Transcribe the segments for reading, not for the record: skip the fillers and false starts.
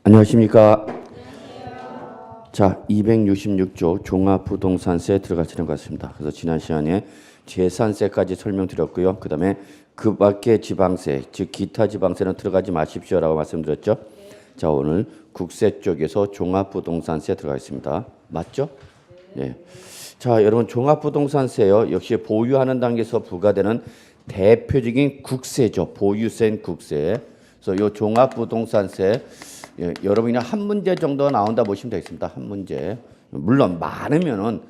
안녕하십니까. 자, 266조 종합부동산세에 들어가시는 것 같습니다. 그래서 지난 시간에 재산세까지 설명드렸고요. 그 다음에 그 밖의 지방세, 즉 기타 지방세는 들어가지 마십시오라고 말씀드렸죠. 자, 오늘 국세 쪽에서 종합부동산세 들어가겠습니다. 맞죠? 네. 자, 여러분 종합부동산세요. 역시 보유하는 단계에서 부과되는 대표적인 국세죠. 보유세인 국세. 그래서 이 종합부동산세 여러분이 한 문제 정도 나온다 보시면 되겠습니다. 한 문제. 물론 많으면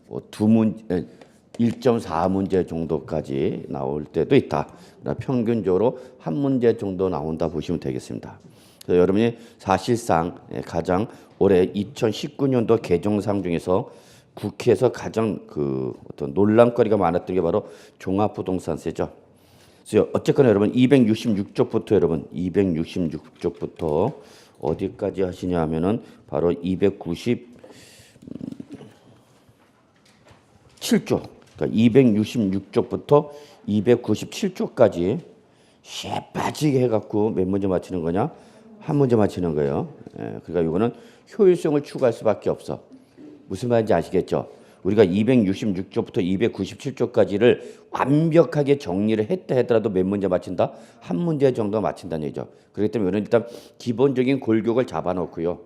뭐 1.4문제 정도까지 나올 때도 있다. 평균적으로 한 문제 정도 나온다 보시면 되겠습니다. 그래서 여러분이 사실상 가장 올해 2019년도 개정상 중에서 국회에서 가장 어떤 논란거리가 많았던 게 바로 종합부동산세죠. 그래서 어쨌거나 여러분 266쪽부터 여러분 266쪽부터 어디까지 하시냐 하면은 바로 297조. 그러니까 266쪽부터 297쪽까지 쇠빠지게 해갖고 몇 문제 맞히는 거냐? 한 문제 맞히는 거예요. 그러니까 이거는 효율성을 추구할 수밖에 없어. 무슨 말인지 아시겠죠? 우리가 266조부터 297조까지를 완벽하게 정리를 했다 하더라도 몇 문제 맞힌다? 한 문제 정도 맞힌다는 얘기죠. 그렇기 때문에 우리는 일단 기본적인 골격을 잡아놓고요.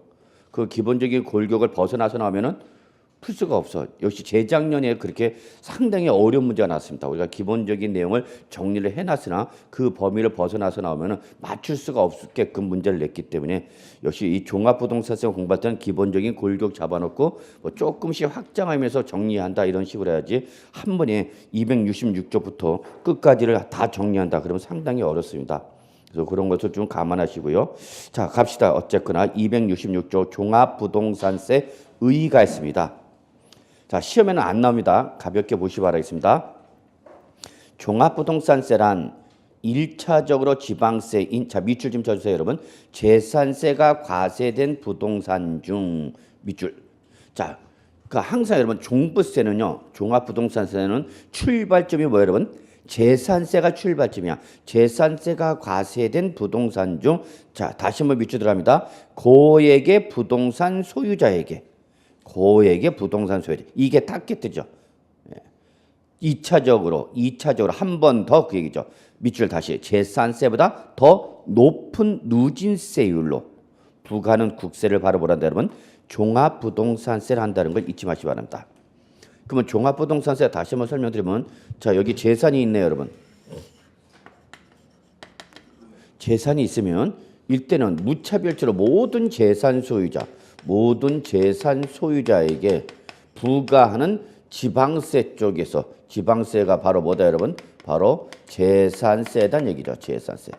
그 기본적인 골격을 벗어나서 나오면은 풀 수가 없어. 역시 재작년에 그렇게 상당히 어려운 문제가 나왔습니다. 우리가 기본적인 내용을 정리를 해놨으나 그 범위를 벗어나서 나오면은 맞출 수가 없게끔 문제를 냈기 때문에 역시 이 종합부동산세 공부할 때는 기본적인 골격 잡아놓고 뭐 조금씩 확장하면서 정리한다 이런 식으로 해야지 한 번에 266조부터 끝까지를 다 정리한다 그러면 상당히 어렵습니다. 그래서 그런 것을 좀 감안하시고요. 자, 갑시다. 어쨌거나 266조 종합부동산세 의의가 있습니다. 자, 시험에는 안 나옵니다. 가볍게 보시기 바라겠습니다. 종합부동산세란 1차적으로 지방세인, 자, 밑줄 좀 쳐주세요, 여러분. 재산세가 과세된 부동산 중 밑줄. 자, 항상 여러분 종부세는요, 종합부동산세는 출발점이 뭐예요, 여러분? 재산세가 출발점이야. 재산세가 과세된 부동산 중, 자, 다시 한번 밑줄 들어갑니다. 고액의 부동산 소유자에게. 고액의 부동산 소유자. 이게 탁겠죠. 2차적으로 한 번 더 그 얘기죠. 밑줄 다시 재산세보다 더 높은 누진세율로 부과하는 국세를 바로 보란다 여러분. 종합부동산세를 한다는 걸 잊지 마시기 바랍니다. 그러면 종합부동산세 다시 한번 설명드리면 자, 여기 재산이 있네요, 여러분. 재산이 있으면 이때는 무차별적으로 모든 재산 소유자에게 부과하는 지방세 쪽에서 지방세가 바로 뭐다 여러분? 바로 재산세단 얘기죠. 재산세.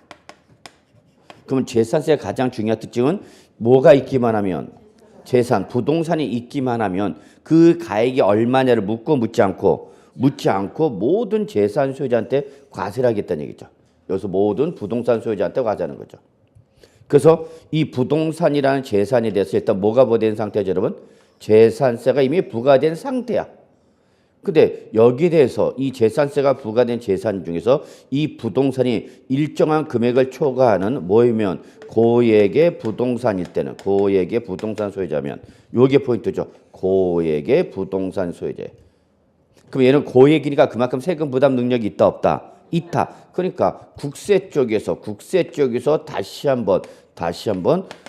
그러면 재산세의 가장 중요한 특징은 뭐가 있기만 하면 재산, 부동산이 있기만 하면 그 가액이 얼마냐를 묻지 않고 모든 재산 소유자한테 과세를 하겠다는 얘기죠. 여기서 모든 부동산 소유자한테 과세하는 거죠. 그래서 이 부동산이라는 재산에 대해서 일단 뭐가 부과된 상태죠, 여러분? 재산세가 이미 부과된 상태야. 근데 여기에 대해서 이 재산세가 부과된 재산 중에서 이 부동산이 일정한 금액을 초과하는 뭐이면 고액의 부동산일 때는 고액의 부동산 소유자면 요게 포인트죠. 고액의 부동산 소유자. 그럼 얘는 고액이니까 그만큼 세금 부담 능력이 있다 없다? 있다. 그러니까 국세 쪽에서 다시 한번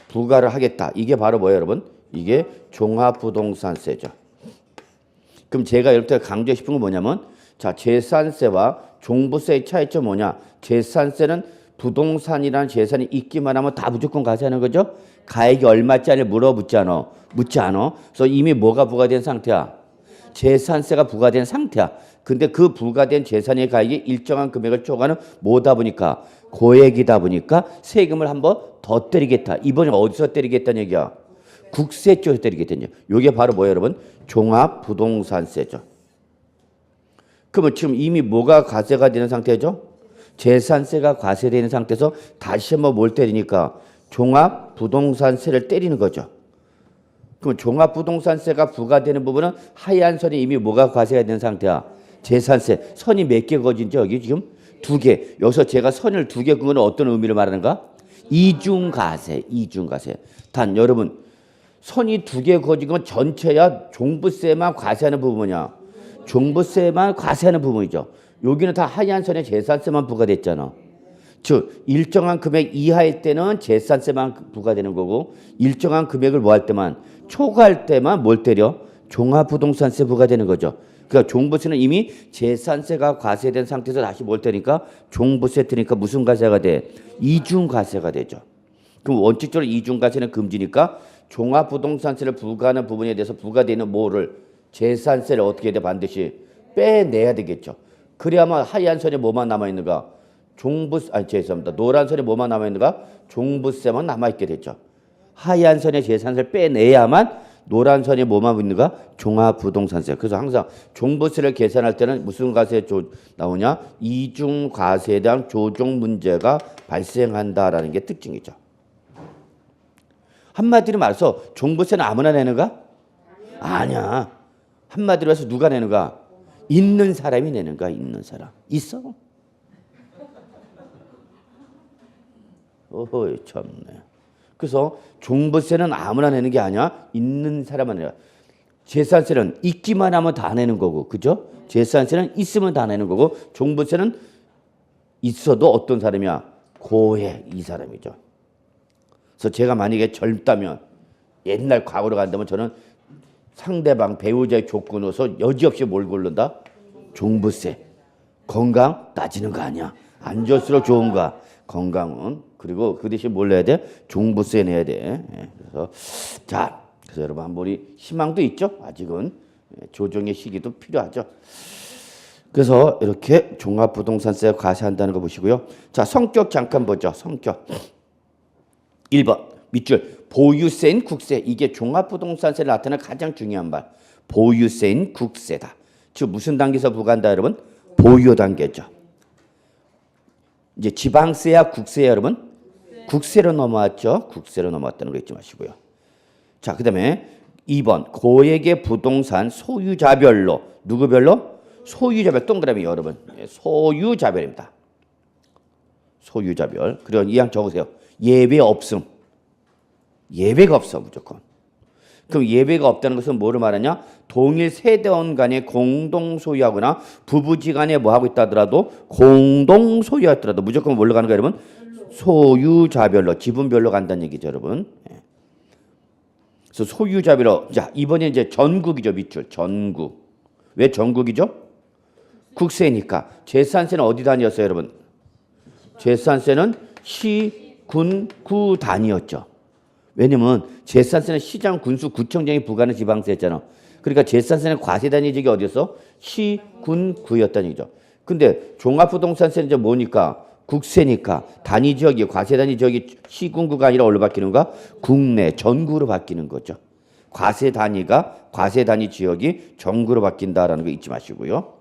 부과를 하겠다. 이게 바로 뭐예요, 여러분? 이게 종합부동산세죠. 그럼 제가 여러분들 강조하고 싶은 건 뭐냐면 자, 재산세와 종부세의 차이점 뭐냐? 재산세는 부동산이라는 재산이 있기만 하면 다 무조건 과세하는 거죠. 가액이 얼마짜리 묻지 않아. 그래서 이미 뭐가 부과된 상태야? 재산세가 부과된 상태야. 근데 그 부과된 재산의 가액이 일정한 금액을 초과하는 뭐다 보니까 고액이다 보니까 세금을 한번 더 때리겠다. 이번에 어디서 때리겠다는 얘기야? 국세 쪽에서 때리겠다는 얘기야. 이게 바로 뭐예요, 여러분? 종합부동산세죠. 그러면 지금 이미 뭐가 과세가 되는 상태죠? 재산세가 과세되는 상태에서 다시 한번 뭘 때리니까 종합부동산세를 때리는 거죠. 그럼 종합부동산세가 부과되는 부분은 하얀 선이 이미 뭐가 과세가 되는 상태야? 재산세. 선이 몇 개 그어진지 여기 지금 2개. 여기서 제가 선을 2개 그은 건 어떤 의미를 말하는가? 이중과세, 이중과세. 단 여러분 선이 두 개 그어진 건 전체야 종부세만 과세하는 부분이냐? 종부세만 과세하는 부분이죠. 여기는 다 하얀 선에 재산세만 부과됐잖아. 즉 일정한 금액 이하일 때는 재산세만 부과되는 거고 일정한 금액을 뭐 할 때만 초과할 때만 뭘 때려? 종합부동산세 부과되는 거죠. 그러니까 종부세는 이미 재산세가 과세된 상태에서 다시 뭘 때니까 종부세 때니까 무슨 과세가 돼? 이중과세가 되죠. 그럼 원칙적으로 이중과세는 금지니까 종합부동산세를 부과하는 부분에 대해서 부과되는 뭐를 재산세를 어떻게 해야 돼? 반드시 빼내야 되겠죠. 그래야만 하얀 선에 뭐만 남아있는가? 죄송합니다. 노란 선에 뭐만 남아있는가? 종부세만 남아있게 되죠. 하얀 선에 재산세를 빼내야만 노란 선에 뭐만 있는가? 종합부동산세. 그래서 항상 종부세를 계산할 때는 무슨 과세 나오냐? 이중과세에 대한 조정 문제가 발생한다라는 게 특징이죠. 한마디로 말해서 종부세는 아무나 내는가? 아니야. 한마디로 해서 누가 내는가? 있는 사람이 내는가? 있는 사람. 있어? 어허, 참네. 그래서 종부세는 아무나 내는 게 아니야. 있는 사람만 내라. 재산세는 있기만 하면 다 내는 거고, 그죠? 재산세는 있으면 다 내는 거고, 종부세는 있어도 어떤 사람이야? 고해, 이 사람이죠. 그래서 제가 만약에 젊다면 옛날 과거로 간다면 저는 상대방 배우자의 조건으로서 여지없이 뭘 고른다? 종부세. 건강 따지는 거 아니야. 안 좋을수록 좋은가? 건강은. 그리고 그 대신 뭘 내야 돼? 종부세 내야 돼. 그래서 여러분 한번 우리 희망도 있죠. 아직은 조정의 시기도 필요하죠. 그래서 이렇게 종합부동산세 과세한다는 거 보시고요. 자, 성격 잠깐 보죠. 성격. 1번 밑줄 보유세인 국세. 이게 종합부동산세를 나타내는 가장 중요한 말. 보유세인 국세다. 즉 무슨 단계에서 부과한다 여러분? 보유 단계죠. 이제 지방세야 국세야 여러분? 국세로 넘어왔죠. 국세로 넘어왔다는 거 잊지 마시고요. 자, 그 다음에 2번 고액의 부동산 소유자별로. 누구별로? 소유자별. 동그라미 여러분. 소유자별입니다. 소유자별. 그리고 이항 적으세요. 예외 없음. 예외가 없어 무조건. 그럼 예외가 없다는 것은 뭐를 말하냐? 동일 세대원 간에 공동 소유하거나 부부지간에 뭐 하고 있다 하더라도 공동 소유하더라도 무조건 뭘로 가는 거예요, 여러분? 소유자별로, 지분별로 간다는 얘기죠, 여러분. 그래서 소유자별로. 자, 이번에 이제 전국이죠, 밑줄. 전국. 왜 전국이죠? 국세니까. 재산세는 어디 단위였어요, 여러분? 재산세는 시, 군, 구 단위였죠. 왜냐면 재산세는 시장, 군수, 구청장이 부과하는 지방세였잖아. 그러니까 재산세는 과세 단위 지역이 어디였어? 시, 군, 구였다는 얘기죠. 근데 종합부동산세는 이제 뭐니까? 국세니까 단위 지역이 과세 단위 지역이 시, 군, 구가 아니라 어디로 바뀌는가? 국내, 전국으로 바뀌는 거죠. 과세 단위 지역이 전국으로 바뀐다라는 거 잊지 마시고요.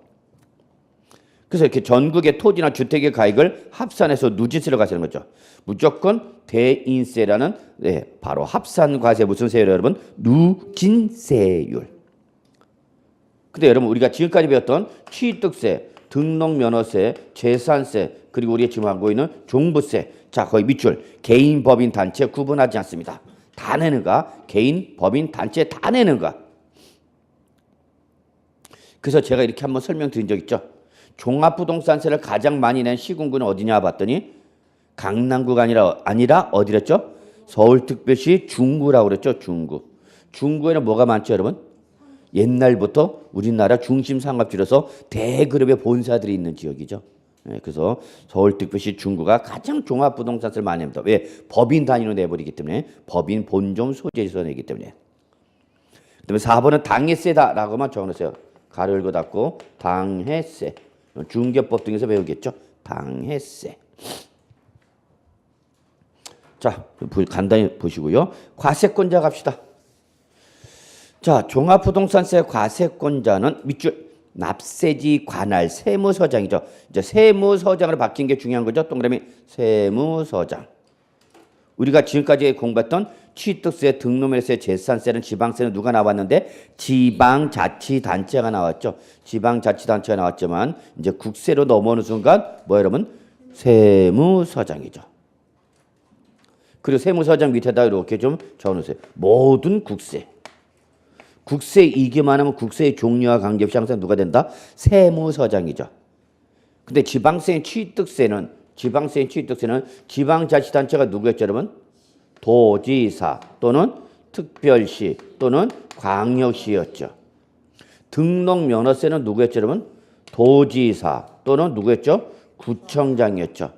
그래서 이렇게 전국의 토지나 주택의 가액을 합산해서 누진세를 과세하는 거죠. 무조건 대인세라는 바로 합산과세 무슨 세율이에요, 여러분? 누진세율. 근데 여러분 우리가 지금까지 배웠던 취득세, 등록면허세, 재산세 그리고 우리가 지금 하고 있는 종부세. 자, 거의 밑줄. 개인, 법인, 단체 구분하지 않습니다. 다 내는가? 개인, 법인, 단체 다 내는가? 그래서 제가 이렇게 한번 설명드린 적 있죠. 종합부동산세를 가장 많이 낸 시군구는 어디냐 봤더니 강남구가 아니라 어디랬죠? 서울특별시 중구라고 그랬죠. 중구. 중구에는 뭐가 많죠, 여러분? 옛날부터 우리나라 중심 상업지로서 대그룹의 본사들이 있는 지역이죠. 그래서 서울특별시 중구가 가장 종합부동산세를 많이 냅니다. 왜? 법인 단위로 내버리기 때문에. 법인 본점 소재에서 내기 때문에. 그다음에 4번은 당해세다라고만 적어놓으세요. 가로 열고 닫고 당해세. 중개법 등에서 배우겠죠. 당해세. 자, 간단히 보시고요. 과세권자 갑시다. 자, 종합부동산세 과세권자는 밑줄 납세지 관할 세무서장이죠. 이제 세무서장으로 바뀐 게 중요한 거죠. 동그라미 세무서장. 우리가 지금까지 공부했던 취득세, 등록면허세, 재산세는 지방세는 누가 나왔는데 지방자치단체가 나왔죠. 지방자치단체가 나왔지만 이제 국세로 넘어오는 순간 뭐 여러분? 세무서장이죠. 그리고 세무서장 밑에다 이렇게 좀 적어놓으세요. 모든 국세. 국세 이기만 하면 국세의 종류와 관계없이 항상 누가 된다? 세무서장이죠. 근데 지방세 취득세는 지방자치단체가 누구였죠, 여러분? 도지사 또는 특별시 또는 광역시였죠. 등록면허세는 누구였죠, 여러분? 도지사 또는 누구였죠? 구청장이었죠.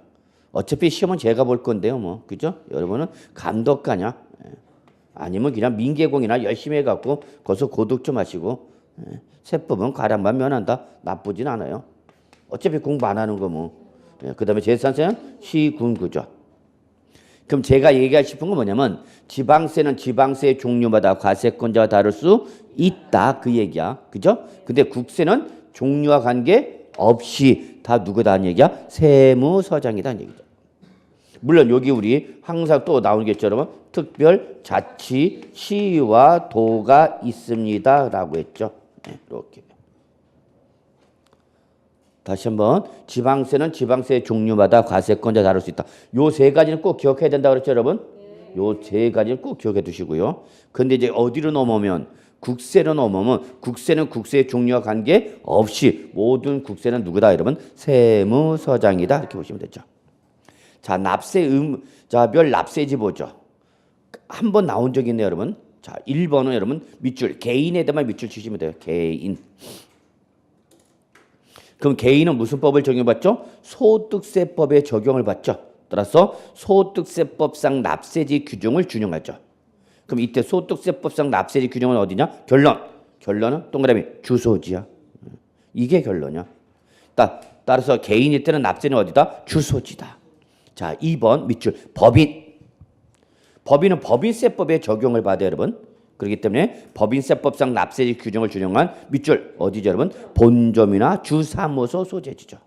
어차피 시험은 제가 볼 건데요, 뭐 그죠? 여러분은 감독가냐? 아니면 그냥 민계공이나 열심히 해갖고 거기서 고득 좀 하시고 세법은 가량만 면한다. 나쁘진 않아요. 어차피 공부 안 하는 거 뭐. 그 다음에 재산세는 시군구죠. 그럼 제가 얘기하고 싶은 건 뭐냐면 지방세는 지방세의 종류마다 과세권자가 다를 수 있다. 그 얘기야. 그죠? 근데 국세는 종류와 관계 없이 다 누구다는 얘기야? 세무서장이다는 얘기죠. 물론 여기 우리 항상 또 나오는 게 있죠, 여러분. 특별자치 시와 도가 있습니다라고 했죠. 네, 이렇게. 다시 한번 지방세는 지방세의 종류마다 과세권자 다룰 수 있다. 요 세 가지는 꼭 기억해야 된다 그랬죠, 여러분? 요 세 가지는 꼭 기억해 두시고요. 근데 이제 어디로 넘어오면 국세로 넘어오면 국세는 국세의 종류와 관계 없이 모든 국세는 누구다, 여러분? 세무서장이다. 이렇게 보시면 되죠. 자, 별 납세지 보죠. 한 번 나온 적이 있네요, 여러분. 자, 1번은 여러분 밑줄 개인에 대한 밑줄 치시면 돼요. 개인. 그럼 개인은 무슨 법을 적용받죠? 소득세법에 적용을 받죠. 따라서 소득세법상 납세지 규정을 준용하죠. 그럼 이때 소득세법상 납세지 규정은 어디냐? 결론은 동그라미 주소지야. 이게 결론이야. 따라서 개인일 때는 납세는 어디다? 주소지다. 자, 2번 밑줄 법인은 법인세법에 적용을 받아요, 여러분. 그렇기 때문에 법인세법상 납세지 규정을 준용한 밑줄 어디죠, 여러분? 본점이나 주사무소 소재지죠.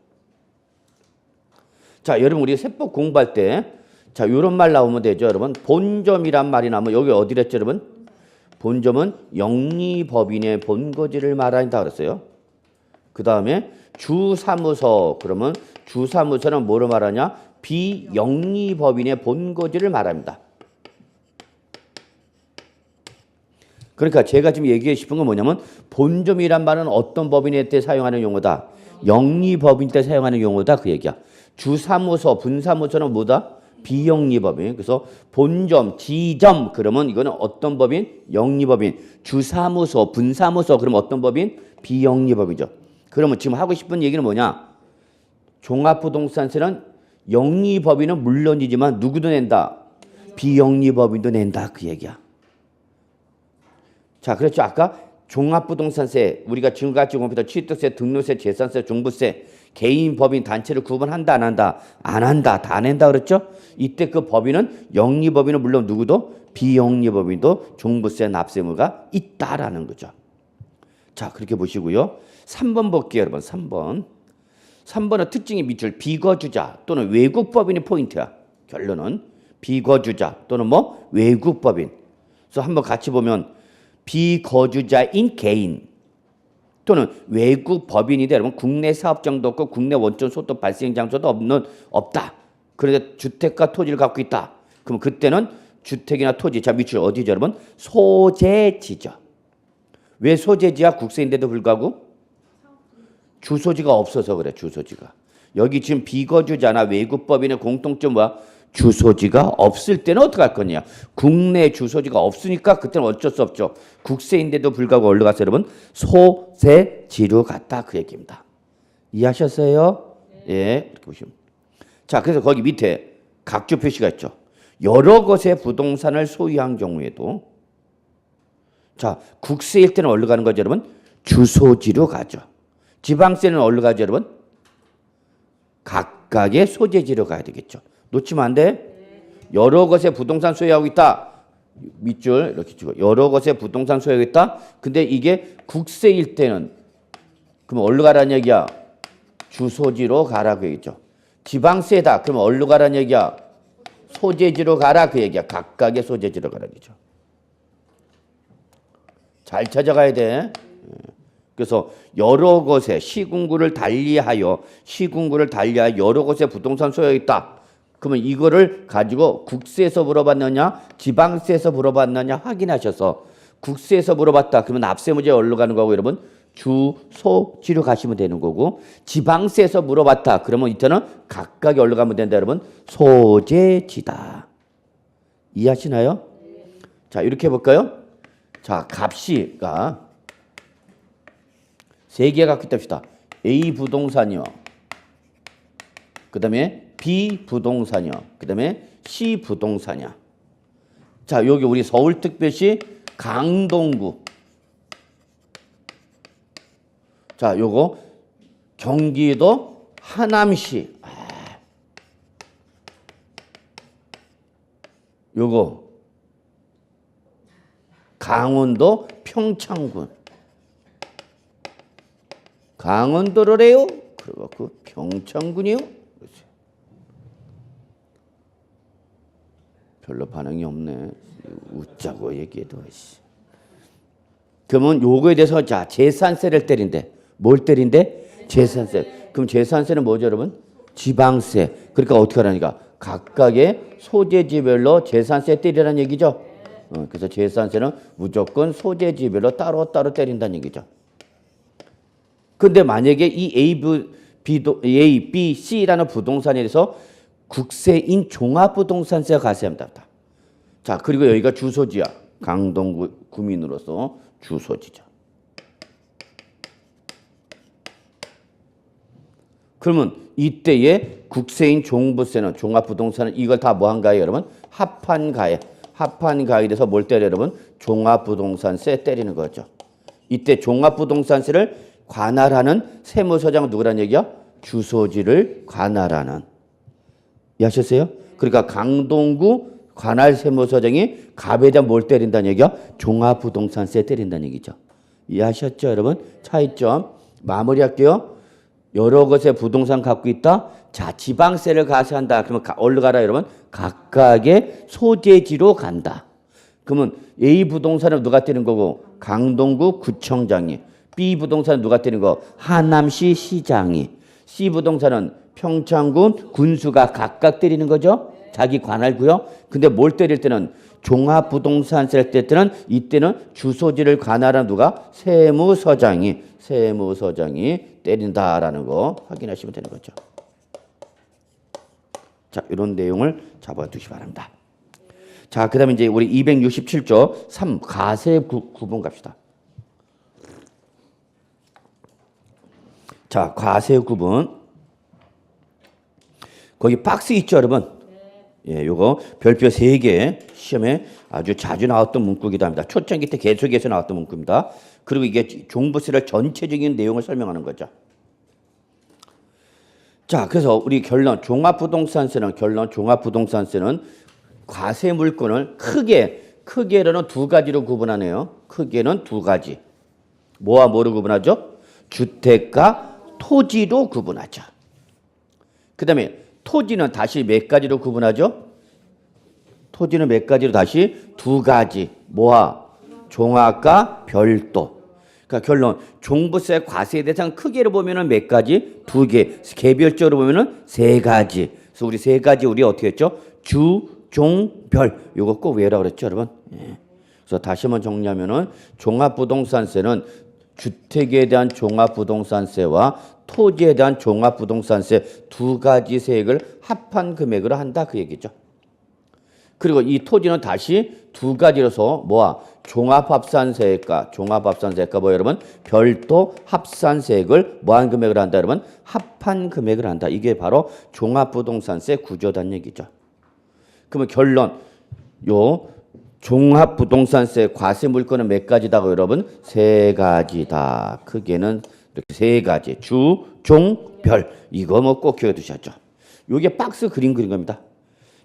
자, 여러분 우리 세법 공부할 때 자, 이런 말 나오면 되죠, 여러분. 본점이란 말이 나오면 여기 어디랬죠, 여러분? 본점은 영리법인의 본거지를 말한다 그랬어요. 그 다음에 주사무소, 그러면 주사무소는 뭐로 말하냐? 비영리법인의 본거지를 말합니다. 그러니까 제가 지금 얘기하고 싶은 건 뭐냐면 본점이란 말은 어떤 법인일 때 사용하는 용어다? 영리법인 때 사용하는 용어다. 그 얘기야. 주사무소, 분사무소는 뭐다? 비영리법인. 그래서 본점, 지점 그러면 이거는 어떤 법인? 영리법인. 주사무소, 분사무소 그러면 어떤 법인? 비영리법이죠. 그러면 지금 하고 싶은 얘기는 뭐냐? 종합부동산세는 영리법인은 물론이지만 누구도 낸다? 비영리법인도 낸다. 그 얘기야. 자, 그렇죠. 아까 종합부동산세, 우리가 지금까지 공부했던 취득세, 등록세, 재산세, 종부세, 개인, 법인, 단체를 구분한다, 안 한다? 안 한다. 다 낸다 그랬죠? 이때 그 법인은 영리법인은 물론 누구도 비영리법인도 종부세, 납세무가 있다라는 거죠. 자, 그렇게 보시고요. 3번 볼게요, 여러분. 3번은 특징이 밑줄 비거주자 또는 외국법인이 포인트야. 결론은 비거주자 또는 뭐 외국법인. 그래서 한번 같이 보면 비거주자인 개인 또는 외국 법인인데 여러분 국내 사업장도 없고 국내 원천 소득 발생 장소도 없다. 그런데 주택과 토지를 갖고 있다. 그럼 그때는 주택이나 토지, 자 밑줄 어디죠, 여러분? 소재지죠. 왜 소재지야? 국세인데도 불구하고 주소지가 없어서 그래. 주소지가. 여기 지금 비거주자나 외국 법인의 공통점 뭐야? 주소지가 없을 때는 어떻게 할 거냐? 국내 주소지가 없으니까 그때는 어쩔 수 없죠. 국세인데도 불구하고 어디로 갔어요, 여러분? 소재지로 갔다 그 얘기입니다. 이해하셨어요? 네. 예, 이렇게 보시면. 자, 그래서 거기 밑에 각주 표시가 있죠. 여러 곳의 부동산을 소유한 경우에도 자, 국세일 때는 어디로 가는 거죠, 여러분? 주소지로 가죠. 지방세는 어디로 가죠, 여러분? 각각의 소재지로 가야 되겠죠. 놓치면 안 돼. 여러 곳에 부동산 소유하고 있다. 밑줄 이렇게 치고 여러 곳에 부동산 소유하고 있다. 근데 이게 국세일 때는 그럼 어디로 가라는 얘기야? 주소지로 가라 그 얘기죠. 지방세다. 그럼 어디로 가라는 얘기야? 소재지로 가라 그 얘기야. 각각의 소재지로 가라 그죠. 잘 찾아가야 돼. 그래서 여러 곳에 시군구를 달리하여 여러 곳에 부동산 소유하고 있다. 그러면 이거를 가지고 국세에서 물어봤느냐 지방세에서 물어봤느냐 확인하셔서 국세에서 물어봤다. 그러면 납세 문제 어디로 가는 거고 여러분? 주소지로 가시면 되는 거고 지방세에서 물어봤다. 그러면 이때는 각각이 어디로 가면 된다 여러분? 소재지다. 이해하시나요? 자 이렇게 해볼까요? 자 값이가 세 개가 갖고 있답시다. A 부동산이요. 그 다음에 B 부동산이요. 그 다음에 C 부동산이야. 자 여기 우리 서울특별시 강동구. 자 요거 경기도 하남시. 요거 강원도 평창군. 강원도래요? 그리고 그 평창군이요? 그렇지. 별로 반응이 없네. 웃자고 얘기해도. 그러면 요거에 대해서 자 재산세를 때린대. 뭘 때린대? 재산세. 그럼 재산세는 뭐죠 여러분? 지방세. 그러니까 어떻게 하라니까? 각각의 소재지별로 재산세 때리라는 얘기죠. 그래서 재산세는 무조건 소재지별로 따로따로 때린다는 얘기죠. 근데 만약에 이 A, B, C라는 부동산에 대해서 국세인 종합부동산세가 가세합니다. 자, 그리고 여기가 주소지야. 강동구 구민으로서 주소지죠. 그러면 이때에 국세인 종부세는 종합부동산은 이걸 다 뭐 한가요, 여러분? 합한 가액. 합한 가액에 대해서 뭘 때려 여러분? 종합부동산세 때리는 거죠. 이때 종합부동산세를 관할하는 세무서장은 누구란 얘기야? 주소지를 관할하는. 이해하셨어요? 그러니까 강동구 관할 세무서장이 갑에 대한 뭘 때린다는 얘기야? 종합부동산세 때린다는 얘기죠. 이해하셨죠, 여러분? 차이점 마무리할게요. 여러 곳에 부동산 갖고 있다. 자, 지방세를 가세한다. 그러면 어디로 가라, 여러분? 각각의 소재지로 간다. 그러면 A 부동산은 누가 때리는 거고? 강동구 구청장이. B 부동산은 누가 때리는 거? 하남시 시장이. C 부동산은 평창군 군수가 각각 때리는 거죠. 자기 관할구요. 근데 뭘 때릴 때는 종합부동산세를 뗄 때는 이때는 주소지를 관할한 누가? 세무서장이 때린다라는 거 확인하시면 되는 거죠. 자, 이런 내용을 잡아두시기 바랍니다. 자, 그 다음에 이제 우리 267조 3 가세 구분 갑시다. 자, 과세 구분. 거기 박스 있죠, 여러분? 예, 요거 별표 3개 시험에 아주 자주 나왔던 문구이기도 합니다. 초창기 때 계속해서 나왔던 문구입니다. 그리고 이게 종부세를 전체적인 내용을 설명하는 거죠. 자, 그래서 우리 종합부동산세는 과세 물건을 크게는 두 가지로 구분하네요. 크게는 두 가지. 뭐와 뭐로 구분하죠? 주택과 토지로 구분하죠. 그 다음에 토지는 다시 몇 가지로 구분하죠? 토지는 몇 가지로 다시 두 가지. 뭐와? 종합과 별도. 그러니까 결론 종부세 과세 대상 크게로 보면은 몇 가지? 두 개. 개별적으로 보면은 세 가지. 그래서 우리 세 가지 우리 어떻게 했죠? 주, 종, 별. 요거 꼭 외우라고 그랬죠, 여러분? 예. 그래서 다시 한번 정리하면은 종합부동산세는 주택에 대한 종합부동산세와 토지에 대한 종합부동산세 두 가지 세액을 합한 금액으로 한다 그 얘기죠. 그리고 이 토지는 다시 두 가지로서 뭐야? 종합합산세액과 뭐 여러분? 별도 합산세액을 뭐한 금액으로 한다 여러분? 합한 금액을 한다. 이게 바로 종합부동산세 구조단 얘기죠. 그러면 결론 요 종합부동산세 과세 물건은 몇 가지다고 여러분? 세 가지다. 크게는 이렇게 세 가지. 주, 종, 별. 이거 뭐 꼭 기억해 두셨죠. 요게 박스 그린 겁니다.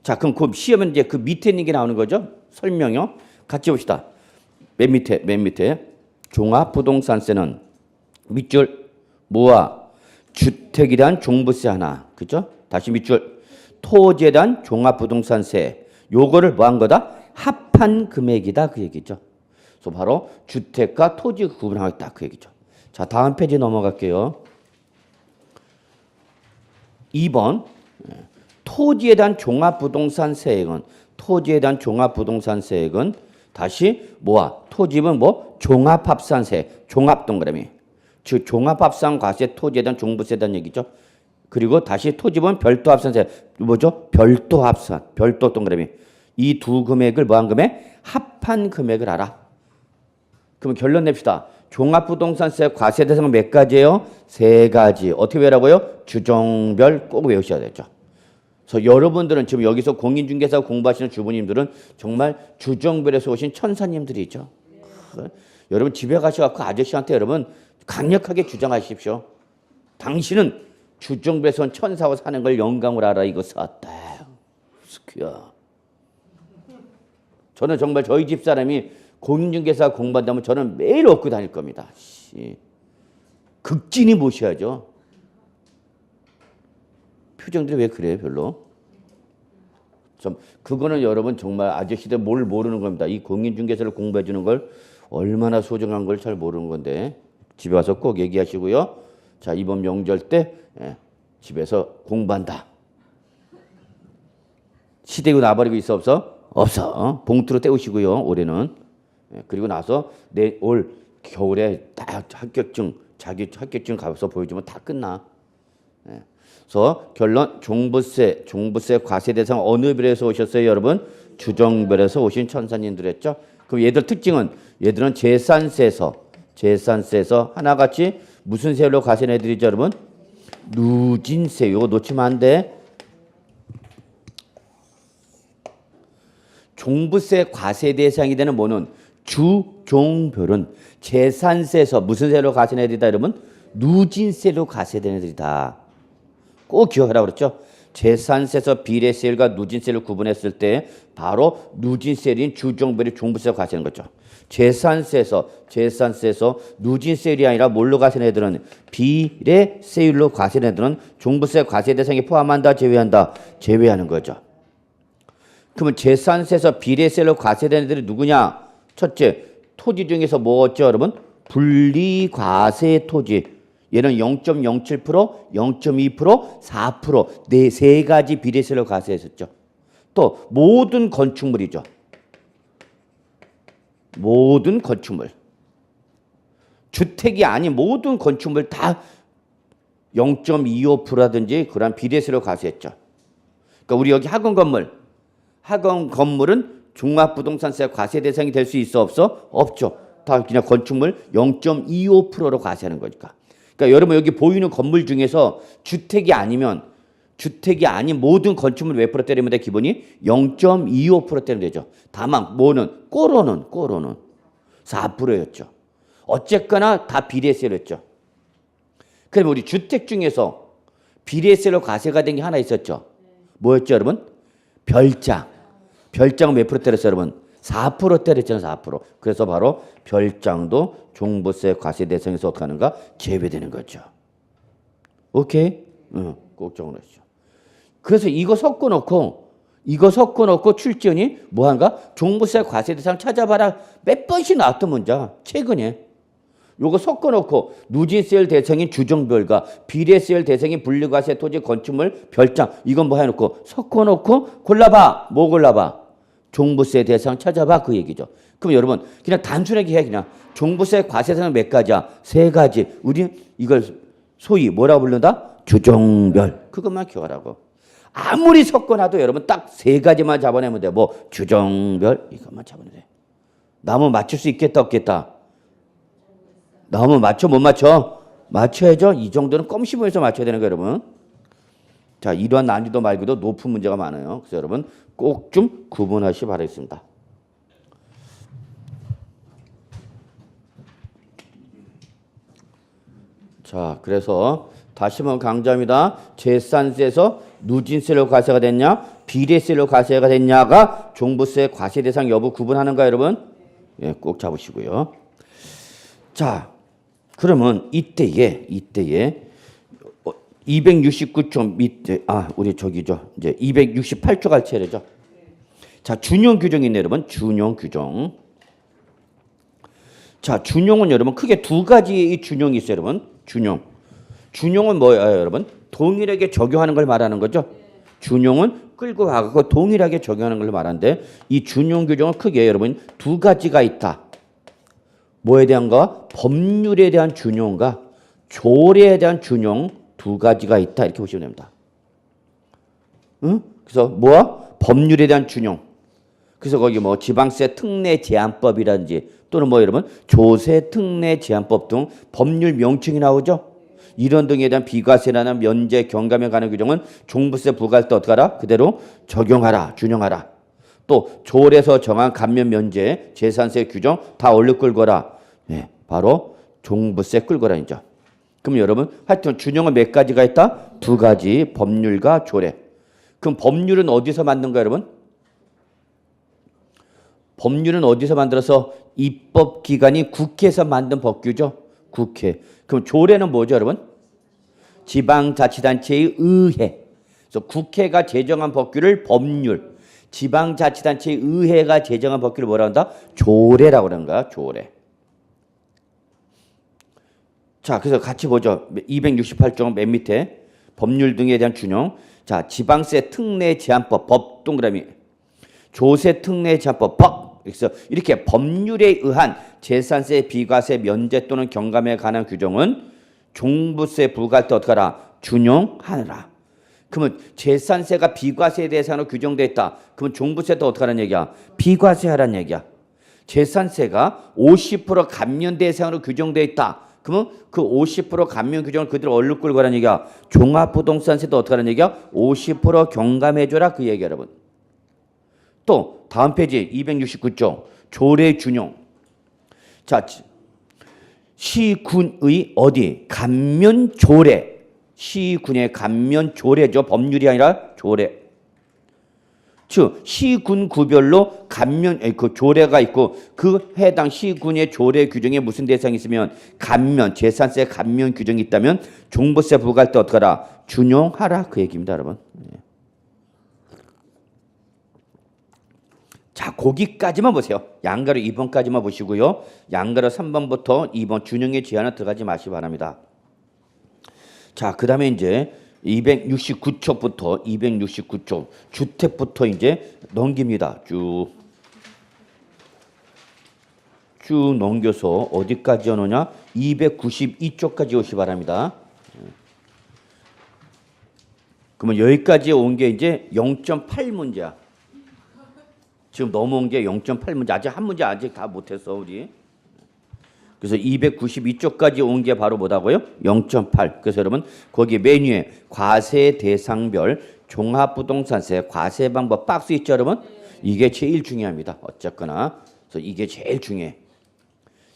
자, 그럼 그 시험은 이제 그 밑에 있는 게 나오는 거죠. 설명요. 같이 봅시다. 맨 밑에. 종합부동산세는 밑줄 뭐와? 주택에 대한 종부세 하나. 그죠? 다시 밑줄. 토지에 대한 종합부동산세. 요거를 뭐 한 거다? 합한 금액이다 그 얘기죠. 그래서 바로 주택과 토지 구분하겠다 그 얘기죠. 자, 다음 페이지 넘어갈게요. 2번 토지에 대한 종합부동산세액은 다시 뭐야? 토지는 뭐? 종합합산세, 종합동그라미. 즉 종합합산과세 토지에 대한 종부세에 대한 얘기죠. 그리고 다시 토지는 별도합산세, 뭐죠? 별도합산, 별도 동그라미. 이 두 금액을 뭐한 금액? 합한 금액을 알아. 그럼 결론 냅시다. 종합부동산세 과세 대상은 몇 가지예요? 세 가지. 어떻게 외우라고요? 주종별 꼭 외우셔야 되죠. 그래서 여러분들은 지금 여기서 공인중개사 공부하시는 주부님들은 정말 주종별에서 오신 천사님들이죠. 여러분 집에 가셔서 아저씨한테 여러분 강력하게 주장하십시오. 당신은 주종별에서 온 천사와 사는 걸 영광으로 알아. 이거 샀다. 스키야. 저는 정말 저희 집사람이 공인중개사 공부한다면 저는 매일 얻고 다닐 겁니다. 극진히 모셔야죠. 표정들이 왜 그래요, 별로? 그거는 여러분 정말 아저씨들 뭘 모르는 겁니다. 이 공인중개사를 공부해 주는 걸 얼마나 소중한 걸 잘 모르는 건데 집에 와서 꼭 얘기하시고요. 자, 이번 명절 때 집에서 공부한다. 시대고 나버리고 있어 없어? 없어. 봉투로 때우시고요. 올해는. 그리고 나서 올 겨울에 딱 자기 합격증 가서 보여주면 다 끝나. 그래서 결론 종부세 과세 대상 어느 별에서 오셨어요, 여러분? 주종별에서 오신 천사님들 했죠. 그럼 얘들 특징은 얘들은 재산세에서 하나같이 무슨 세율로 과세는 애들이죠, 여러분? 누진세. 이거 놓치면 안 돼. 종부세 과세 대상이 되는 뭐는 주종별은 재산세에서 무슨 세로 과세는 애들이다, 여러분? 누진세로 과세되는 애들이다. 꼭 기억하라고 그랬죠. 재산세에서 비례세율과 누진세를 구분했을 때 바로 누진세율인 주종별이 종부세로 과세하는 거죠. 재산세에서 누진세율이 아니라 뭘로 과세하는 애들은 비례세율로 과세하는 애들은 종부세 과세 대상에 포함한다, 제외한다? 제외하는 거죠. 그러면 재산세에서 비례세율로 과세되는 애들이 누구냐? 첫째, 토지 중에서 뭐였죠, 여러분? 분리과세 토지. 얘는 0.07%, 0.2%, 4% 세 가지 비례세율로 과세했었죠. 또 모든 건축물이죠. 모든 건축물. 주택이 아닌 모든 건축물 다 0.25%라든지 그런 비례세율로 과세했죠. 그러니까 우리 여기 학원 건물은 종합부동산세 과세 대상이 될 수 있어 없어? 없죠. 다 그냥 건축물 0.25%로 과세하는 거니까. 그러니까 여러분 여기 보이는 건물 중에서 주택이 아닌 모든 건축물 몇 프로 때리면 돼? 기본이 0.25% 때리면 되죠. 다만 뭐는 꼬로는 4%였죠. 어쨌거나 다 비례세였죠. 그럼 우리 주택 중에서 비례세로 과세가 된 게 하나 있었죠. 뭐였죠, 여러분? 별장은 몇 프로 때렸어요, 여러분? 4% 때렸잖아요, 4%. 그래서 바로 별장도 종부세 과세 대상에서 어떻게 하는가? 제외되는 거죠. 오케이? 꼭 적어놓으시죠. 그래서 이거 섞어놓고 출제원이 뭐한가? 종부세 과세 대상 찾아봐라. 몇 번씩 나왔던 문제야, 최근에. 요거 섞어놓고 누진세율 대상인 주종별과 비례세율 대상인 분리과세 토지 건축물 별장 이건 뭐 해놓고 섞어놓고 골라봐. 뭐 골라봐? 종부세 대상 찾아봐, 그 얘기죠. 그럼 여러분 그냥 단순하게 해. 그냥 종부세 과세 대상은 몇 가지야? 세 가지. 우리 이걸 소위 뭐라고 부른다? 주종별. 그것만 기억하라고. 아무리 섞어놔도 여러분 딱 세 가지만 잡아내면 돼. 뭐 주종별 이것만 잡아내면 돼. 나무 맞출 수 있겠다 없겠다? 나오면 맞춰 못 맞춰? 맞춰야죠. 이 정도는 껌씹으면서 맞춰야 되는 거예요, 여러분. 자, 이러한 난이도 말고도 높은 문제가 많아요. 그래서 여러분 꼭 좀 구분하시기 바라겠습니다. 자, 그래서 다시 한번 강조합니다. 재산세에서 누진세로 과세가 됐냐, 비례세로 과세가 됐냐가 종부세 과세 대상 여부 구분하는가, 여러분? 예, 꼭 잡으시고요. 자, 그러면 이때에 269쪽 밑에 우리 저기죠. 이제 268쪽 갈 차례죠. 자, 준용 규정이 있네, 여러분. 준용 규정. 자, 준용은 여러분 크게 두 가지의 준용이 있어요, 여러분. 준용은 뭐예요, 여러분? 동일하게 적용하는 걸 말하는 거죠. 준용은 끌고 가고 동일하게 적용하는 걸 말하는데 이 준용 규정은 크게 여러분 두 가지가 있다. 뭐에 대한가? 법률에 대한 준용과 조례에 대한 준용 두 가지가 있다. 이렇게 보시면 됩니다. 응? 그래서 뭐야? 법률에 대한 준용. 그래서 거기 뭐 지방세 특례 제한법이라든지 또는 뭐 여러분 조세 특례 제한법 등 법률 명칭이 나오죠. 이런 등에 대한 비과세나 면제, 경감에 관한 규정은 종부세 부과할 때 어떻게 하라? 그대로 적용하라, 준용하라. 또 조례에서 정한 감면 면제, 재산세 규정 다 얼른 끌거라. 네, 바로 종부세 끌거라니죠. 그럼 여러분 하여튼 준용은 몇 가지가 있다? 두 가지, 법률과 조례. 그럼 법률은 어디서 만든 거야, 여러분? 법률은 어디서 만들어서 입법기관이 국회에서 만든 법규죠. 국회. 그럼 조례는 뭐죠, 여러분? 지방자치단체의 의회. 그래서 국회가 제정한 법규를 법률, 지방자치단체의 의회가 제정한 법규를 뭐라 한다? 조례라고 하는 거야, 조례. 자, 그래서 같이 보죠. 268조 맨 밑에 법률 등에 대한 준용. 자, 지방세 특례 제한법 법 동그라미. 조세 특례 제한법 법. 그래서 이렇게 법률에 의한 재산세 비과세 면제 또는 경감에 관한 규정은 종부세 부과할 때 어떻게 하라? 준용하라. 그러면 재산세가 비과세 대상으로 규정되어 있다. 그러면 종부세도 어떻게 하라는 얘기야? 비과세 하라는 얘기야. 재산세가 50% 감면 대상으로 규정되어 있다. 그러면 그 50% 감면 규정을 그대로 얼른 끌고 가라는 얘기야. 종합부동산세도 어떻게 하라는 얘기야? 50% 경감해줘라 그 얘기야, 여러분. 또 다음 페이지 269조 조례 준용. 자, 시군의 어디? 감면 조례. 시군의 감면 조례죠. 법률이 아니라 조례. 즉 시군 구별로 감면 그 조례가 있고 그 해당 시군의 조례 규정에 무슨 대상이 있으면 감면 재산세 감면 규정이 있다면 종부세 부과할 때 어떻게 하라? 준용하라 그 얘기입니다, 여러분. 자, 거기까지만 보세요. 양가로 2번까지만 보시고요. 양가로 3번부터 2번 준용의 제한은 들어가지 마시기 바랍니다. 자, 그 다음에 이제 269초부터 269초 주택부터 이제 넘깁니다. 쭉 넘겨서 어디까지 오느냐? 292쪽까지 오시 바랍니다. 그러면 여기까지 온 게 이제 0.8문제야. 지금 넘어온 게 0.8문제. 아직 한 문제 아직 다 못했어 우리. 그래서 292쪽까지 온 게 바로 뭐다고요? 0.8. 그래서 여러분 거기 메뉴에 과세 대상별 종합부동산세 과세 방법 박스 있죠, 여러분? 이게 제일 중요합니다. 어쨌거나. 그래서 이게 제일 중요해.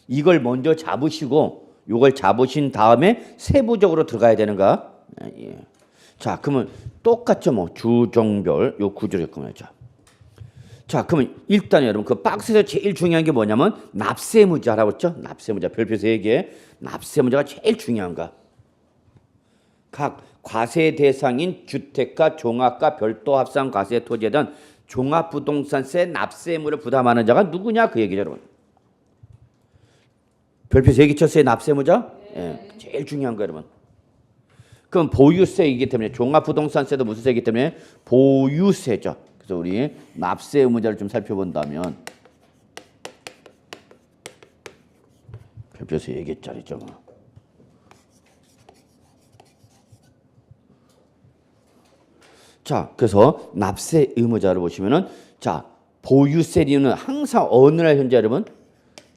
이걸 먼저 잡으시고 이걸 잡으신 다음에 세부적으로 들어가야 되는가? 예. 자, 그러면 똑같죠, 뭐 주종별 요 구조를 끊어야죠. 자, 그러면 일단 여러분 그 박스에서 제일 중요한 게 뭐냐면 납세무자라고 했죠? 납세무자 별표 3개. 납세무자가 제일 중요한가? 각 과세 대상인 주택가, 종합가, 별도 합산 과세 토지에 대한 종합부동산세 납세의무를 부담하는 자가 누구냐 그 얘기죠, 여러분. 별표 3개 쳤어요, 납세무자? 예, 제일 중요한 거 여러분. 그럼 보유세이기 때문에 종합부동산세도 무슨 세이기 때문에 보유세죠. 그래서 우리 납세 의무자를 좀 살펴본다면 별표 3개짜리죠. 자, 그래서 납세 의무자를 보시면은 자, 보유세리는 항상 어느 날 현재 여러분?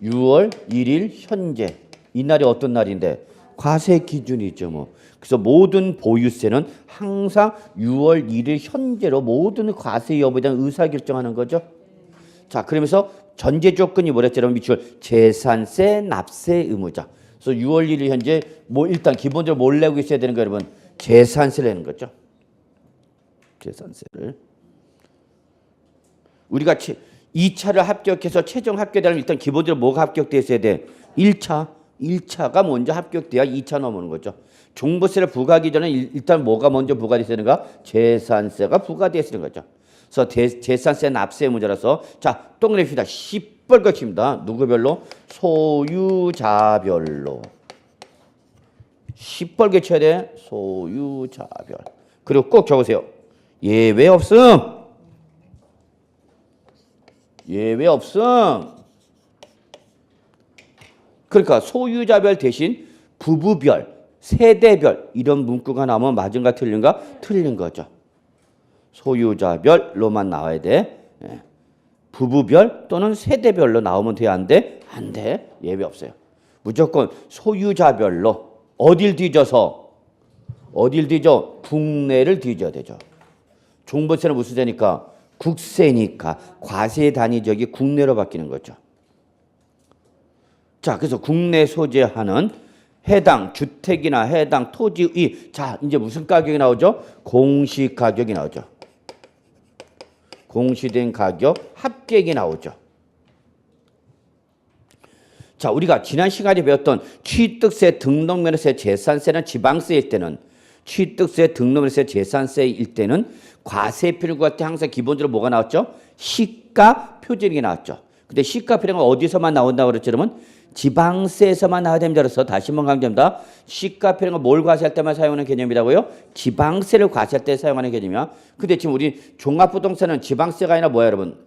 6월 1일 현재. 이 날이 어떤 날인데? 과세 기준이죠, 뭐. 그래서 모든 보유세는 항상 6월 1일 현재로 모든 과세 여부에 대한 의사결정하는 거죠. 자, 그러면서 전제 조건이 뭐랬죠, 여러분? 미출 재산세 납세 의무자. 그래서 6월 1일 현재 뭐 일단 기본적으로 뭘 내고 있어야 되는 거예요, 여러분? 재산세를 내는 거죠. 재산세를. 우리가 2차를 합격해서 최종 합격되면 일단 기본적으로 뭐가 합격되어 있어야 돼? 1차가 먼저 합격돼야 2차 넘어오는 거죠. 종부세를 부과하기 전에 일단 뭐가 먼저 부과되어야 되는가? 재산세가 부과되어야 되는 거죠. 그래서 재산세 납세 의무자라서 자, 동그라미입니다. 시뻘겋습니다. 누구별로? 소유자별로. 시뻘게 쳐야 돼. 소유자별. 그리고 꼭 적으세요. 예외 없음. 예외 없음. 그러니까 소유자별 대신 부부별, 세대별 이런 문구가 나오면 맞은가 틀린가? 틀린 거죠. 소유자별로만 나와야 돼. 예. 부부별 또는 세대별로 나오면 돼? 안 돼? 안 돼. 예외 없어요. 무조건 소유자별로. 어딜 뒤져서? 어딜 뒤져? 국내를 뒤져야 되죠. 종부세는 무슨 세니까? 국세니까 과세 단위적이 국내로 바뀌는 거죠. 자, 그래서 국내 소재하는 해당 주택이나 해당 토지의 자, 이제 무슨 가격이 나오죠? 공시 가격이 나오죠. 공시된 가격 합계액이 나오죠. 자, 우리가 지난 시간에 배웠던 취득세, 등록면허세, 재산세는 지방세일 때는 취득세, 등록면허세, 재산세일 때는 과세표준과 때 항상 기본적으로 뭐가 나왔죠? 시가 표준이 나왔죠. 근데 시가 표준은 어디서만 나온다고 그랬죠? 그러면 지방세에서만 나와야 됩니다. 그래서 다시 한번 강조합니다. 시가 표준은 뭘 과세할 때만 사용하는 개념이라고요? 지방세를 과세할 때 사용하는 개념이야. 근데 지금 우리 종합부동산은 지방세가 아니라 뭐야, 여러분?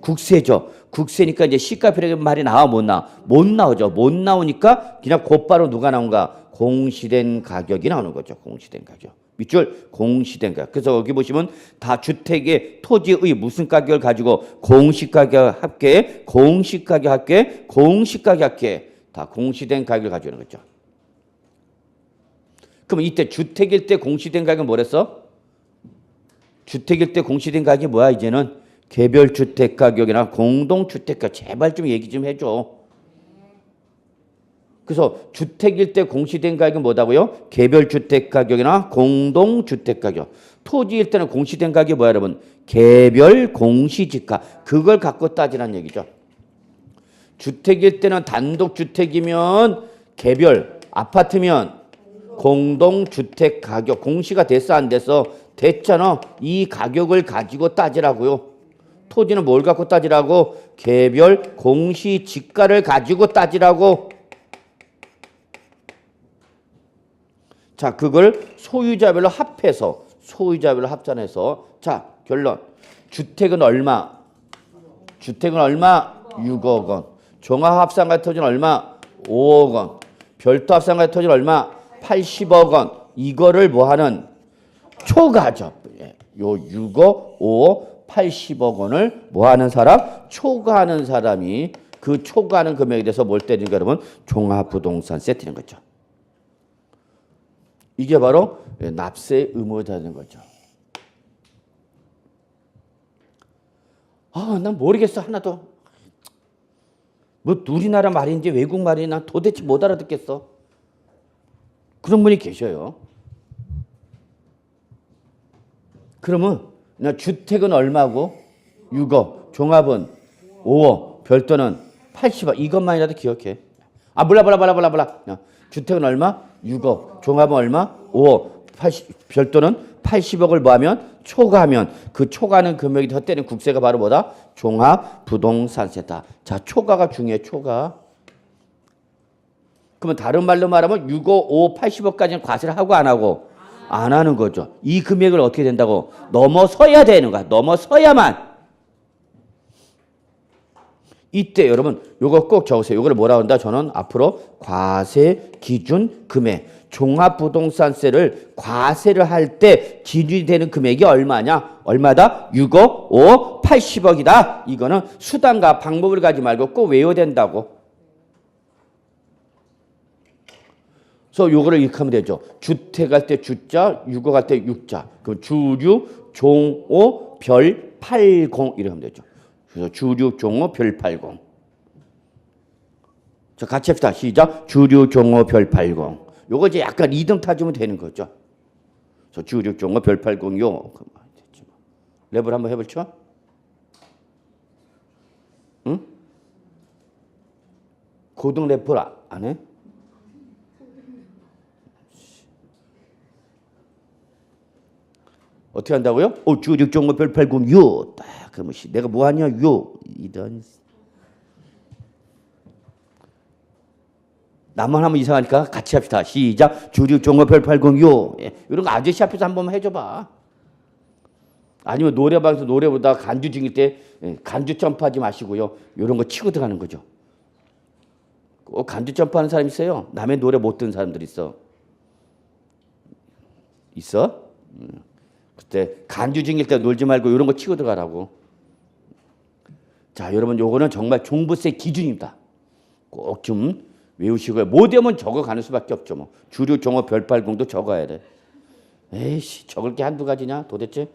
국세죠. 국세니까 이제 시가 표준의 말이 나와 못 나와? 못 나오죠. 못 나오니까 그냥 곧바로 누가 나온가? 공시된 가격이 나오는 거죠. 공시된 가격. 밑줄 공시된 가격. 그래서 여기 보시면 다 주택의 토지의 무슨 가격을 가지고 공시가격 합계, 공시가격 합계, 공시가격 합계 다 공시된 가격을 가지고 있는 거죠. 그럼 이때 주택일 때 공시된 가격은 뭐랬어? 주택일 때 공시된 가격이 뭐야 이제는? 개별주택 가격이나 공동주택 가격. 제발 좀 얘기 좀 해줘. 그래서 주택일 때 공시된 가격은 뭐다고요? 개별주택 가격이나 공동주택 가격. 토지일 때는 공시된 가격이 뭐야 여러분? 개별 공시지가. 그걸 갖고 따지라는 얘기죠. 주택일 때는 단독주택이면 개별, 아파트면 공동주택 가격. 공시가 됐어 안 됐어? 됐잖아. 이 가격을 가지고 따지라고요. 토지는 뭘 갖고 따지라고? 개별 공시지가를 가지고 따지라고. 자, 그걸 소유자별로 합해서 소유자별로 합산해서 자, 결론. 주택은 얼마? 주택은 얼마? 6억 원. 종합합산가액 토지는 얼마? 5억 원. 별도합산가액 토지는 얼마? 80억 원. 이거를 뭐 하는? 초과죠. 요 6억, 5억, 80억 원을 뭐 하는 사람? 초과하는 사람이 그 초과하는 금액에 대해서 뭘 때리는가 여러분? 종합부동산세 때리는 거죠. 이게 바로 납세 의무가 되는 거죠. 아, 난 모르겠어 하나도. 뭐 우리나라 말인지 외국 말인지 난 도대체 못 알아듣겠어. 그런 분이 계셔요. 그러면 나 주택은 얼마고? 6억. 종합은 5억. 별도는 80억. 이것만이라도 기억해. 아, 몰라. 주택은 얼마? 6억. 종합은 얼마? 5억. 80, 별도는 80억을 뭐하면? 초과하면 그 초과하는 금액이 더 때리는 국세가 바로 뭐다? 종합부동산세다. 자, 초과가 중요해. 초과. 그러면 다른 말로 말하면 6억, 5억, 80억까지는 과세를 하고 안 하고? 안 하는 거죠. 이 금액을 어떻게 된다고? 넘어서야 되는 거야. 넘어서야만. 이때 여러분 요거 꼭 적으세요. 요거를 뭐라 한다? 저는 앞으로 과세 기준 금액. 종합부동산세를 과세를 할 때 기준이 되는 금액이 얼마냐? 얼마다? 6억, 5억, 80억이다. 이거는 수단과 방법을 가지 말고 꼭 외워야 된다고. 그래서 요거를 이렇게 하면 되죠. 주택 할 때 주자, 6억 할 때 6자. 그럼 주류, 종오, 별, 80 이렇게 하면 되죠. 그래서 주류, 종오, 별, 80. 자, 같이 합시다. 시작. 주류, 종오, 별, 80. 요거 이제 약간 2등 타주면 되는 거죠. 그래서 주류, 종오, 별, 80요. 랩을 한번 해볼죠? 응? 고등 랩을 안 해? 어떻게 한다고요? 주류, 종오, 별, 80, 요. 딱 그러면 내가 뭐 하냐? 요. 이런. 나만 하면 이상하니까 같이 합시다. 시작. 주류, 종오, 별, 80, 요. 예. 이런 거 아저씨 앞에서 한 번만 해줘봐. 아니면 노래방에서 노래 부르다가 간주 중일 때 간주 점프하지 마시고요. 이런 거 치고 들어가는 거죠. 간주 점프하는 사람 있어요. 남의 노래 못 듣는 사람들 있어. 있어? 그때 간주 중일 때 놀지 말고 이런 거 치고 들어가라고. 자, 여러분 요거는 정말 종부세 기준입니다. 꼭 좀 외우시고요. 못 외우면 적어가는 수밖에 없죠. 뭐 주류 종어 별팔공도 적어야 돼. 에이씨, 적을 게 한두 가지냐 도대체.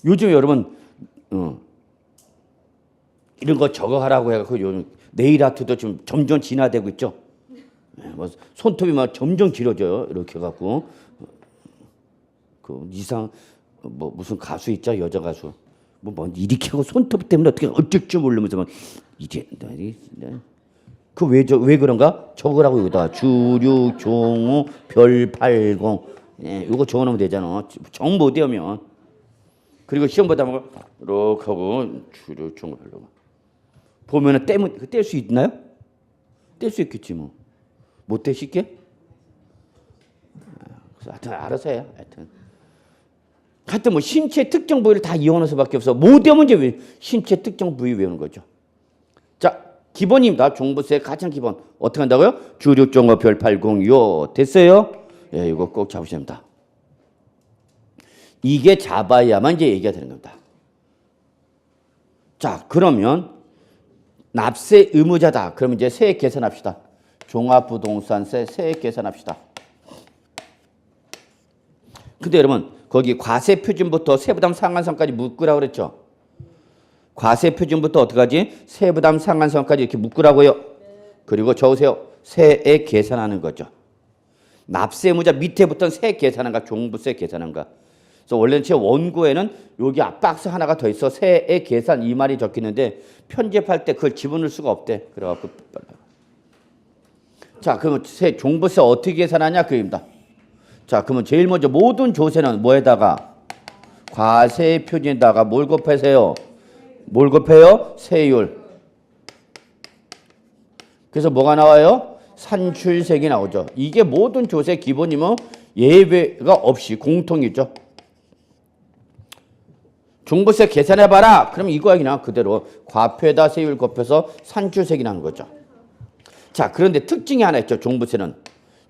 요즘 여러분 이런 거 적어가라고 해갖고 요즘 네일 아트도 좀 점점 진화되고 있죠. 뭐 손톱이 막 점점 길어져요. 이렇게 해갖고 그 이상 뭐 무슨 가수 있죠, 여자 가수 뭐 이렇게 하고 손톱 때문에 어떻게 어쩔 줄 모르면서 막 이제 그 왜 그런가 적으라고 여기다 주류 종우 별팔공 이거 적어놓으면 되잖아. 정 못 외우면. 그리고 시험 보다 보면 이렇게 하고 주류 종우 별로 보면은 뗄 수 있나요? 뗄 수 있겠지 뭐. 못 떼실게? 하여튼 알아서 해요. 하여튼 뭐 신체 특정 부위를 다 이용하는 수밖에 없어. 못 외우면 이제 신체 특정 부위 외우는 거죠. 자, 기본입니다. 종부세 가장 기본. 어떻게 한다고요? 주류 종어 별팔공요. 됐어요? 예, 이거 꼭 잡으셔야 됩니다. 이게 잡아야만 이제 얘기가 되는 겁니다. 자, 그러면 납세 의무자다. 그러면 이제 세액 계산합시다. 종합부동산세 세액 계산합시다. 근데 여러분 거기 과세표준부터 세부담 상한선까지 묶으라고 그랬죠. 과세표준부터 어떻게 하지? 세부담 상한선까지 이렇게 묶으라고요. 그리고 적으세요. 세액 계산하는 거죠. 납세 의무자 밑에부터는 세액 계산한가 종부세 계산한가. 그래서 원래는 제 원고에는 여기 박스 하나가 더 있어. 세액 계산 이 말이 적히는데 편집할 때 그걸 집어넣을 수가 없대. 그래갖고 자, 그러면 종부세 어떻게 계산하냐 그입니다. 자, 그러면 제일 먼저 모든 조세는 뭐에다가 과세 표준에다가 뭘 곱하세요? 뭘 곱해요? 세율. 그래서 뭐가 나와요? 산출세액이 나오죠. 이게 모든 조세 기본이면 예외가 없이 공통이죠. 종부세 계산해봐라. 그럼 이거야 그냥 그대로 과표에다 세율 곱해서 산출세액이 나는 거죠. 자, 그런데 특징이 하나 있죠. 종부세는.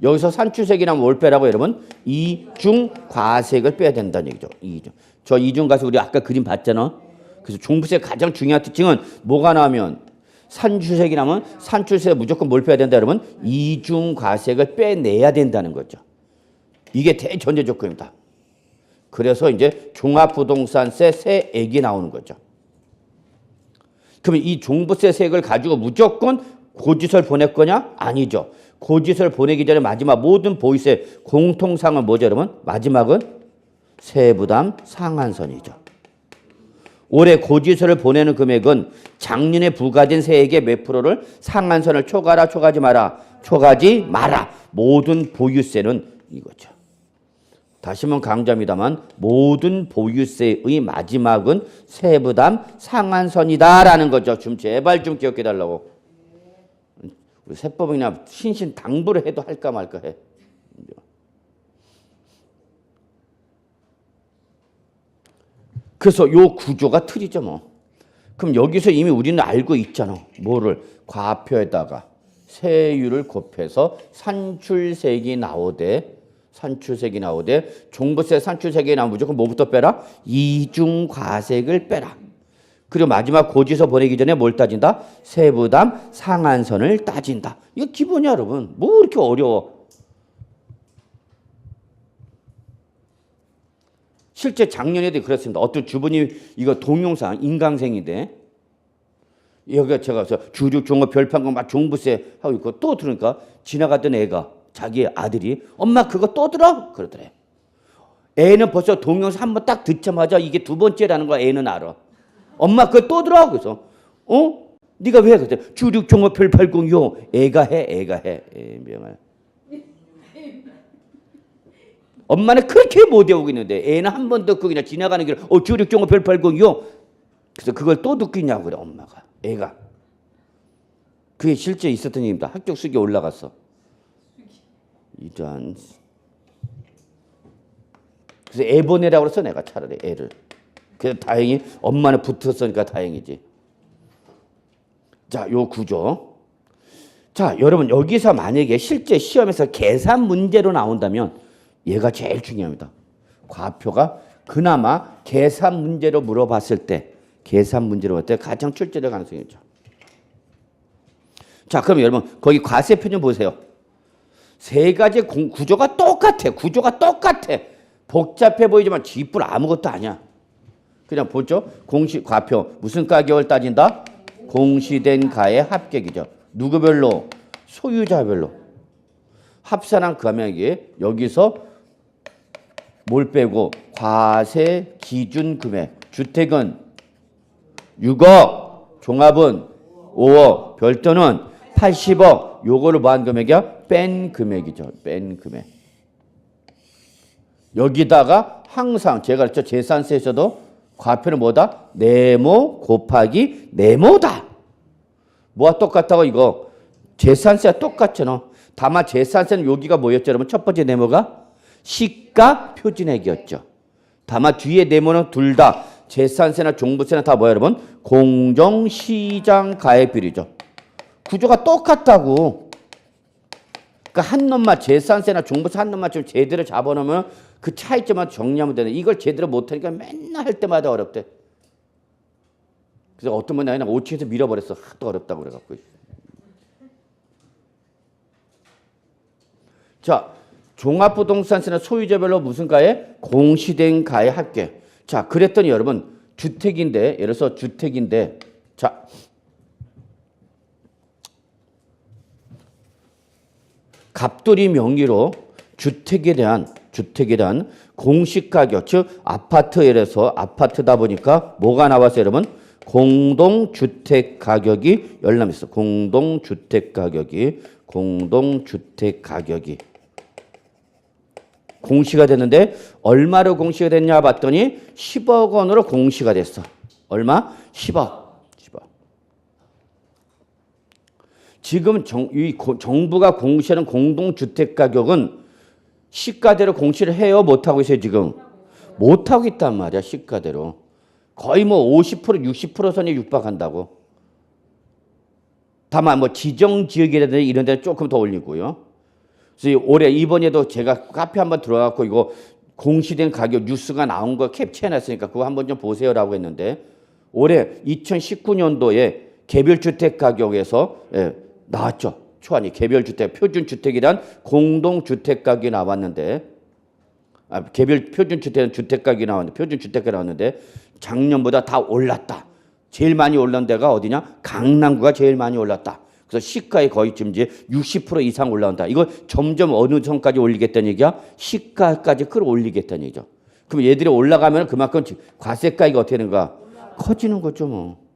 여기서 산출세액이 나면 뭘 빼라고 여러분? 이중과세액을 빼야 된다는 얘기죠. 저 이중과세 우리 아까 그림 봤잖아. 그래서 종부세 가장 중요한 특징은 뭐가 나오면 산출세액이 나면 산출세 무조건 뭘 빼야 된다 여러분? 이중과세액을 빼내야 된다는 거죠. 이게 대전제 조건입니다. 그래서 이제 종합부동산세 세액이 나오는 거죠. 그러면 이 종부세 세액을 가지고 무조건 고지서를 보낼 거냐? 아니죠. 고지서를 보내기 전에 마지막 모든 보유세 공통상은 뭐죠 여러분? 마지막은 세부담 상한선이죠. 올해 고지서를 보내는 금액은 작년에 부과된 세액의 몇 프로를 상한선을 초과하라 초과하지 마라. 초과하지 마라. 모든 보유세는 이거죠. 다시 한번 강조합니다만 모든 보유세의 마지막은 세부담 상한선이다라는 거죠. 좀 제발 좀 기억해 달라고. 우리 세법이나 신신당부를 해도 할까 말까 해. 그래서 요 구조가 틀이죠 뭐. 그럼 여기서 이미 우리는 알고 있잖아. 뭐를? 과표에다가 세율을 곱해서 산출세액이 나오되 종부세 산출세액이 나오면 무조건 뭐부터 빼라? 이중과세액을 빼라. 그리고 마지막 고지서 보내기 전에 뭘 따진다? 세부담 상한선을 따진다. 이거 기본이야 여러분. 뭐 이렇게 어려워. 실제 작년에도 그랬습니다. 어떤 주부님 이거 동영상 인강생인데 여기가 제가 주류 종업 별판공 막 종부세 하고 있고 또 들으니까 지나가던 애가 자기 아들이 엄마 그거 또 들어? 그러더래. 애는 벌써 동영상 한번 딱 듣자마자 이게 두 번째라는 거 애는 알아. 엄마 그거 또 들어? 그래서 네가 왜 그래? 주류 종업 별팔공요. 애가 해. 명아. 엄마는 그렇게 못 외우고 있는데 애는 한 번 듣고 그냥 지나가는 길에 주력종어 별팔공이요. 그래서 그걸 또 듣고 있냐고 그래 엄마가. 애가. 그게 실제 있었던 일입니다. 합격 수기에 올라갔어. 이런. 그래서 애 보내라고 그랬어 내가 차라리 애를. 그래서 다행히 엄마는 붙었으니까 다행이지. 자, 요 구조. 자, 여러분 여기서 만약에 실제 시험에서 계산 문제로 나온다면 얘가 제일 중요합니다. 과표가 그나마 계산 문제로 물어봤을 때 가장 출제될 가능성이 있죠. 자, 그럼 여러분 거기 과세표 좀 보세요. 세 가지 구조가 똑같아. 복잡해 보이지만 뒷불 아무것도 아니야. 그냥 보죠. 과표 무슨 가격을 따진다? 공시된 가의 합격이죠. 누구별로? 소유자별로. 합산한 금액이 여기서 뭘 빼고 과세 기준 금액. 주택은 6억, 종합은 5억, 별도는 80억. 요거를 뭐한 금액이야? 뺀 금액이죠. 뺀 금액. 여기다가 항상 제가 그랬죠. 재산세에서도 과표는 뭐다? 네모 곱하기 네모다. 뭐가 똑같다고 이거? 재산세와 똑같잖아. 다만 재산세는 여기가 뭐였죠? 여러분 첫 번째 네모가 시가 표준액이었죠. 다만 뒤에 네모는 둘 다 재산세나 종부세나 다 뭐야 여러분? 공정시장 가액비율이죠. 구조가 똑같다고. 그러니까 한 놈만 재산세나 종부세 한 놈만 좀 제대로 잡아놓으면 그 차이점만 정리하면 되네. 이걸 제대로 못하니까 맨날 할 때마다 어렵대. 그래서 어떤 분이 그냥 5층에서 밀어버렸어. 하도 어렵다고 그래갖고. 자, 종합부동산세는 소유자별로 무슨 가에? 공시된 가에 합계. 자, 그랬더니 여러분 주택인데 예를 들어서 주택인데 자 갑돌이 명의로 주택에 대한 공시가격, 즉 아파트 예를 들어서 아파트다 보니까 뭐가 나왔어요 여러분? 공동주택 가격이 열람했어. 공동주택 가격이 공시가 됐는데 얼마로 공시가 됐냐 봤더니 10억 원으로 공시가 됐어. 얼마? 10억. 지금 정부가 공시하는 공동주택 가격은 시가대로 공시를 해요? 못하고 있어요 지금? 못하고 있단 말이야 시가대로. 거의 뭐 50% 60% 선에 육박한다고. 다만 뭐 지정지역이라든지 이런 데 조금 더 올리고요. 그래서 올해 이번에도 제가 카페 한번 들어가고 이거 공시된 가격 뉴스가 나온 거 캡처해놨으니까 그거 한번 좀 보세요라고 했는데 올해 2019년도에 개별주택 가격에서 나왔죠. 초안이 개별주택, 표준주택이란 공동주택 가격이 나왔는데 개별 표준주택은 주택가격이 나왔는데 표준주택가격이 나왔는데 작년보다 다 올랐다. 제일 많이 올른 데가 어디냐? 강남구가 제일 많이 올랐다. 그래서 시가에 거의 지금 이제 60% 이상 올라온다. 이거 점점 어느 선까지 올리겠다는 얘기야? 시가까지 끌어올리겠다는 얘기죠. 그럼 얘들이 올라가면 그만큼 과세가액이 어떻게 되는가? 커지는 거죠 뭐.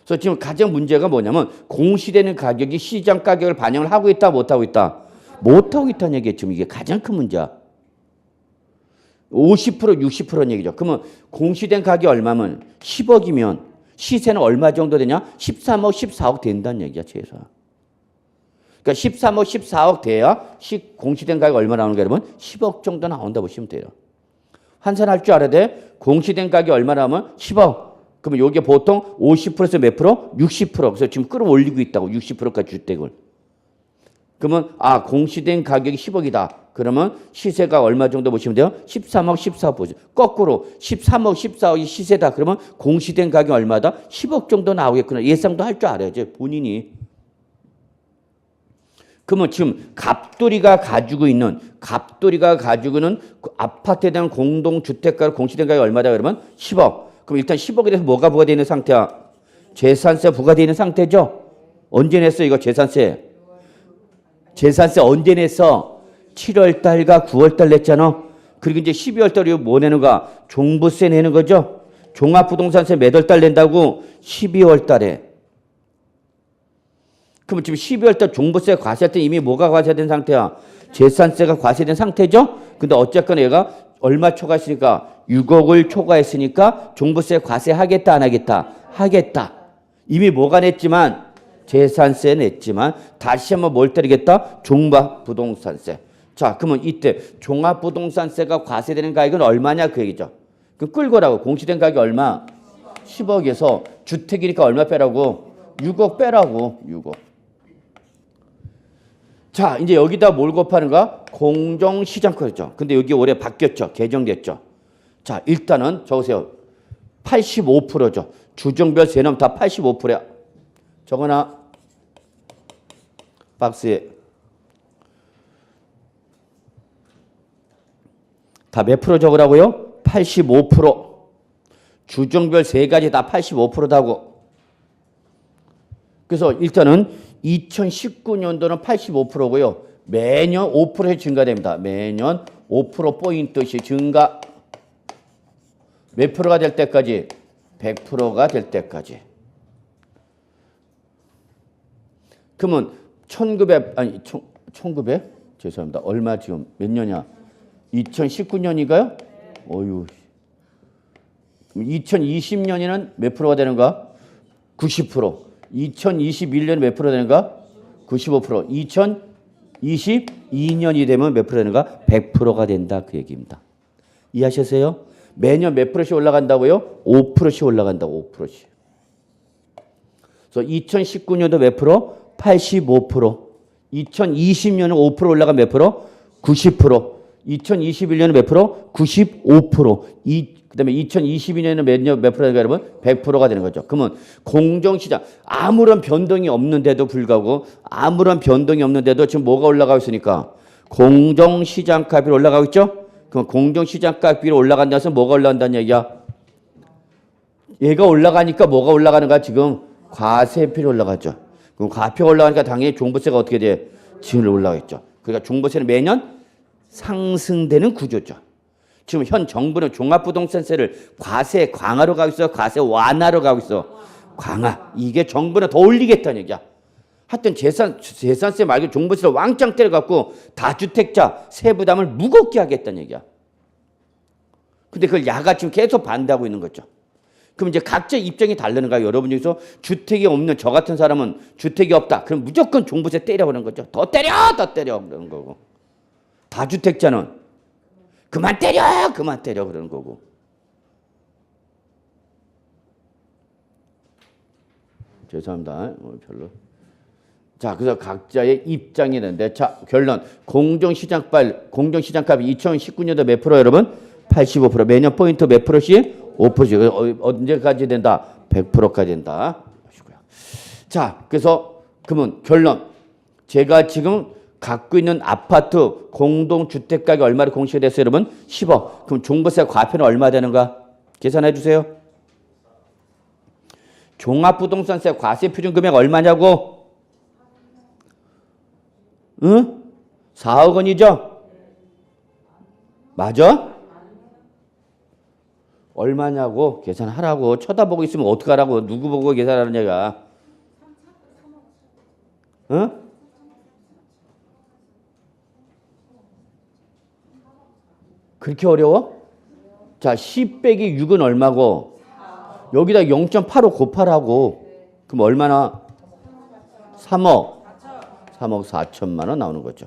그래서 지금 가장 문제가 뭐냐면 공시되는 가격이 시장 가격을 반영을 하고 있다 못하고 있다? 못하고 있다는 얘기예요. 지금 이게 가장 큰 문제야. 50% 60%는 얘기죠. 그러면 공시된 가격이 얼마면 10억이면 시세는 얼마 정도 되냐? 13억 14억 된다는 얘기야 최소한. 그러니까 13억 14억 돼야 공시된 가격이 얼마 나오는 게 여러분? 10억 정도 나온다 보시면 돼요. 환산할 줄 알아야 돼. 공시된 가격이 얼마 나오면 10억. 그러면 이게 보통 50%에서 몇 프로? 60%. 그래서 지금 끌어올리고 있다고 60%까지 주택을. 그러면 공시된 가격이 10억이다. 그러면 시세가 얼마 정도 보시면 돼요? 13억 14억 보죠. 거꾸로 13억 14억이 시세다. 그러면 공시된 가격이 얼마다? 10억 정도 나오겠구나. 예상도 할 줄 알아야죠. 본인이. 그러면 지금 갑돌이가 가지고 있는 아파트에 대한 공동주택가 공시된 가격이 얼마다 그러면 10억. 그럼 일단 10억에 대해서 뭐가 부과되어 있는 상태야? 재산세 부과되어 있는 상태죠? 언제 냈어 이거 재산세? 재산세 언제 냈어? 7월 달과 9월 달 냈잖아. 그리고 이제 12월 달에 뭐 내는 거야? 종부세 내는 거죠? 종합부동산세 몇 월 달 낸다고? 12월 달에. 그럼 지금 12월 달 종부세 과세할 때 이미 뭐가 과세된 상태야? 재산세가 과세된 상태죠? 근데 어쨌거나 얘가 얼마 초과했으니까 6억을 초과했으니까 종부세 과세하겠다 안 하겠다? 하겠다. 이미 뭐가 냈지만 재산세 냈지만 다시 한번 뭘 때리겠다? 종합부동산세. 자, 그러면 이때 종합부동산세가 과세되는 가액은 얼마냐 그 얘기죠. 그 끌거라고. 공시된 가격이 얼마? 10억에서 주택이니까 얼마 빼라고? 6억 빼라고. 6억. 자, 이제 여기다 뭘 곱하는가? 공정시장가였죠. 근데 여기 올해 바뀌었죠. 개정됐죠. 자, 일단은 적으세요. 85%죠. 주종별 세는 다 85%야. 적어놔. 박스에. 다 몇 프로 적으라고요? 85%. 주종별 세 가지 다 85%다고. 그래서 일단은 2019년도는 85%고요. 매년 5%씩 증가됩니다. 매년 5%포인트씩 증가. 몇 프로가 될 때까지? 100%가 될 때까지. 그러면 1900 죄송합니다. 얼마 지금 몇 년이야? 2019년인가요? 어휴. 2020년에는 몇 프로가 되는가? 90%. 2021년에 몇 프로 되는가? 95%. 2022년이 되면 몇 프로 되는가? 100%가 된다. 그 얘기입니다. 이해하셨어요? 매년 몇 프로씩 올라간다고요? 5%씩 올라간다고. 5%씩. 그래서 2019년도 몇 프로? 85%. 2020년은 5% 올라간 몇 프로? 90%. 2021년은 몇 프로? 95%. 그다음에 2022년에는 몇 프로가 되면 100%가 되는 거죠. 그러면 공정시장 아무런 변동이 없는데도 불구하고 지금 뭐가 올라가고 있으니까 공정시장값이 올라가고 있죠. 그럼 공정시장값이 올라간다고 해서 뭐가 올라간다는 얘기야? 얘가 올라가니까 뭐가 올라가는가? 지금 과세율이 올라가죠. 그럼 과표가 올라가니까 당연히 종부세가 어떻게 돼? 지금 올라가겠죠. 그러니까 종부세는 매년 상승되는 구조죠. 지금 현 정부는 종합부동산세를 과세 강화로 가고 있어? 과세 완화로 가고 있어? 강화. 이게 정부는 더 올리겠다는 얘기야. 하여튼 재산세 말고 종부세를 왕창 때려갖고 다주택자 세부담을 무겁게 하겠다는 얘기야. 근데 그걸 야가 지금 계속 반대하고 있는 거죠. 그럼 이제 각자 입장이 다르는 거야. 여러분 중에서 주택이 없는 저 같은 사람은 주택이 없다. 그럼 무조건 종부세 때려 그러는 거죠. 더 때려 그러는 거고. 다주택자는 그만 때려 그러는 거고. 죄송합니다. 별로. 자, 그래서 각자의 입장이 있는데, 자, 결론. 공정시장값이 2019년도 몇 프로 여러분? 85%. 매년 포인트 몇 프로씩? 5%씩. 언제까지 된다? 100%까지 된다. 자, 그래서 그러면 결론. 제가 지금 갖고 있는 아파트 공동주택 가격이 얼마로 공시가 됐어요, 여러분? 10억. 그럼 종부세 과표는 얼마 되는가? 계산해 주세요. 종합부동산세 과세 표준 금액 얼마냐고? 응? 4억 원이죠? 맞아? 얼마냐고 계산하라고. 쳐다보고 있으면 어떡하라고. 누구 보고 계산하는 얘가. 응? 그렇게 어려워? 자, 10 빼기 6은 얼마고? 여기다 0.85 곱하라고. 그럼 얼마나? 3억 4천만 원 나오는 거죠.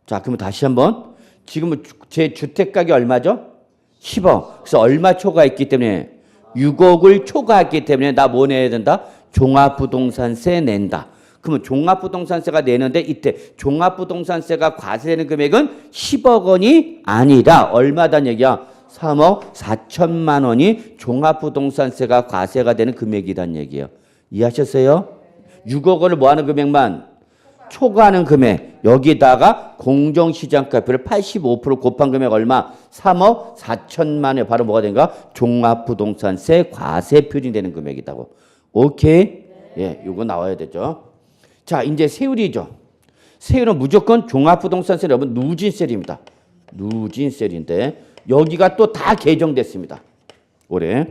자, 그러면 다시 한번. 지금은 제 주택가격이 얼마죠? 10억. 그래서 얼마 초과했기 때문에 6억을 초과했기 때문에 나 뭐 내야 된다? 종합부동산세 낸다. 그러면 종합부동산세가 내는데 이때 종합부동산세가 과세되는 금액은 10억 원이 아니라 얼마단 얘기야? 3억 4천만 원이 종합부동산세가 과세가 되는 금액이란 얘기예요. 이해하셨어요? 6억 원을 뭐하는 금액만? 초과하는 금액. 여기다가 공정시장가표를 85% 곱한 금액 얼마? 3억 4천만 원에 바로 뭐가 된가? 종합부동산세 과세 표준되는 금액이다고. 오케이? 예, 이거 나와야 되죠. 자, 이제 세율이죠. 세율은 무조건 종합부동산세 여러분 누진세율입니다. 누진세율인데 여기가 또 다 개정됐습니다. 올해.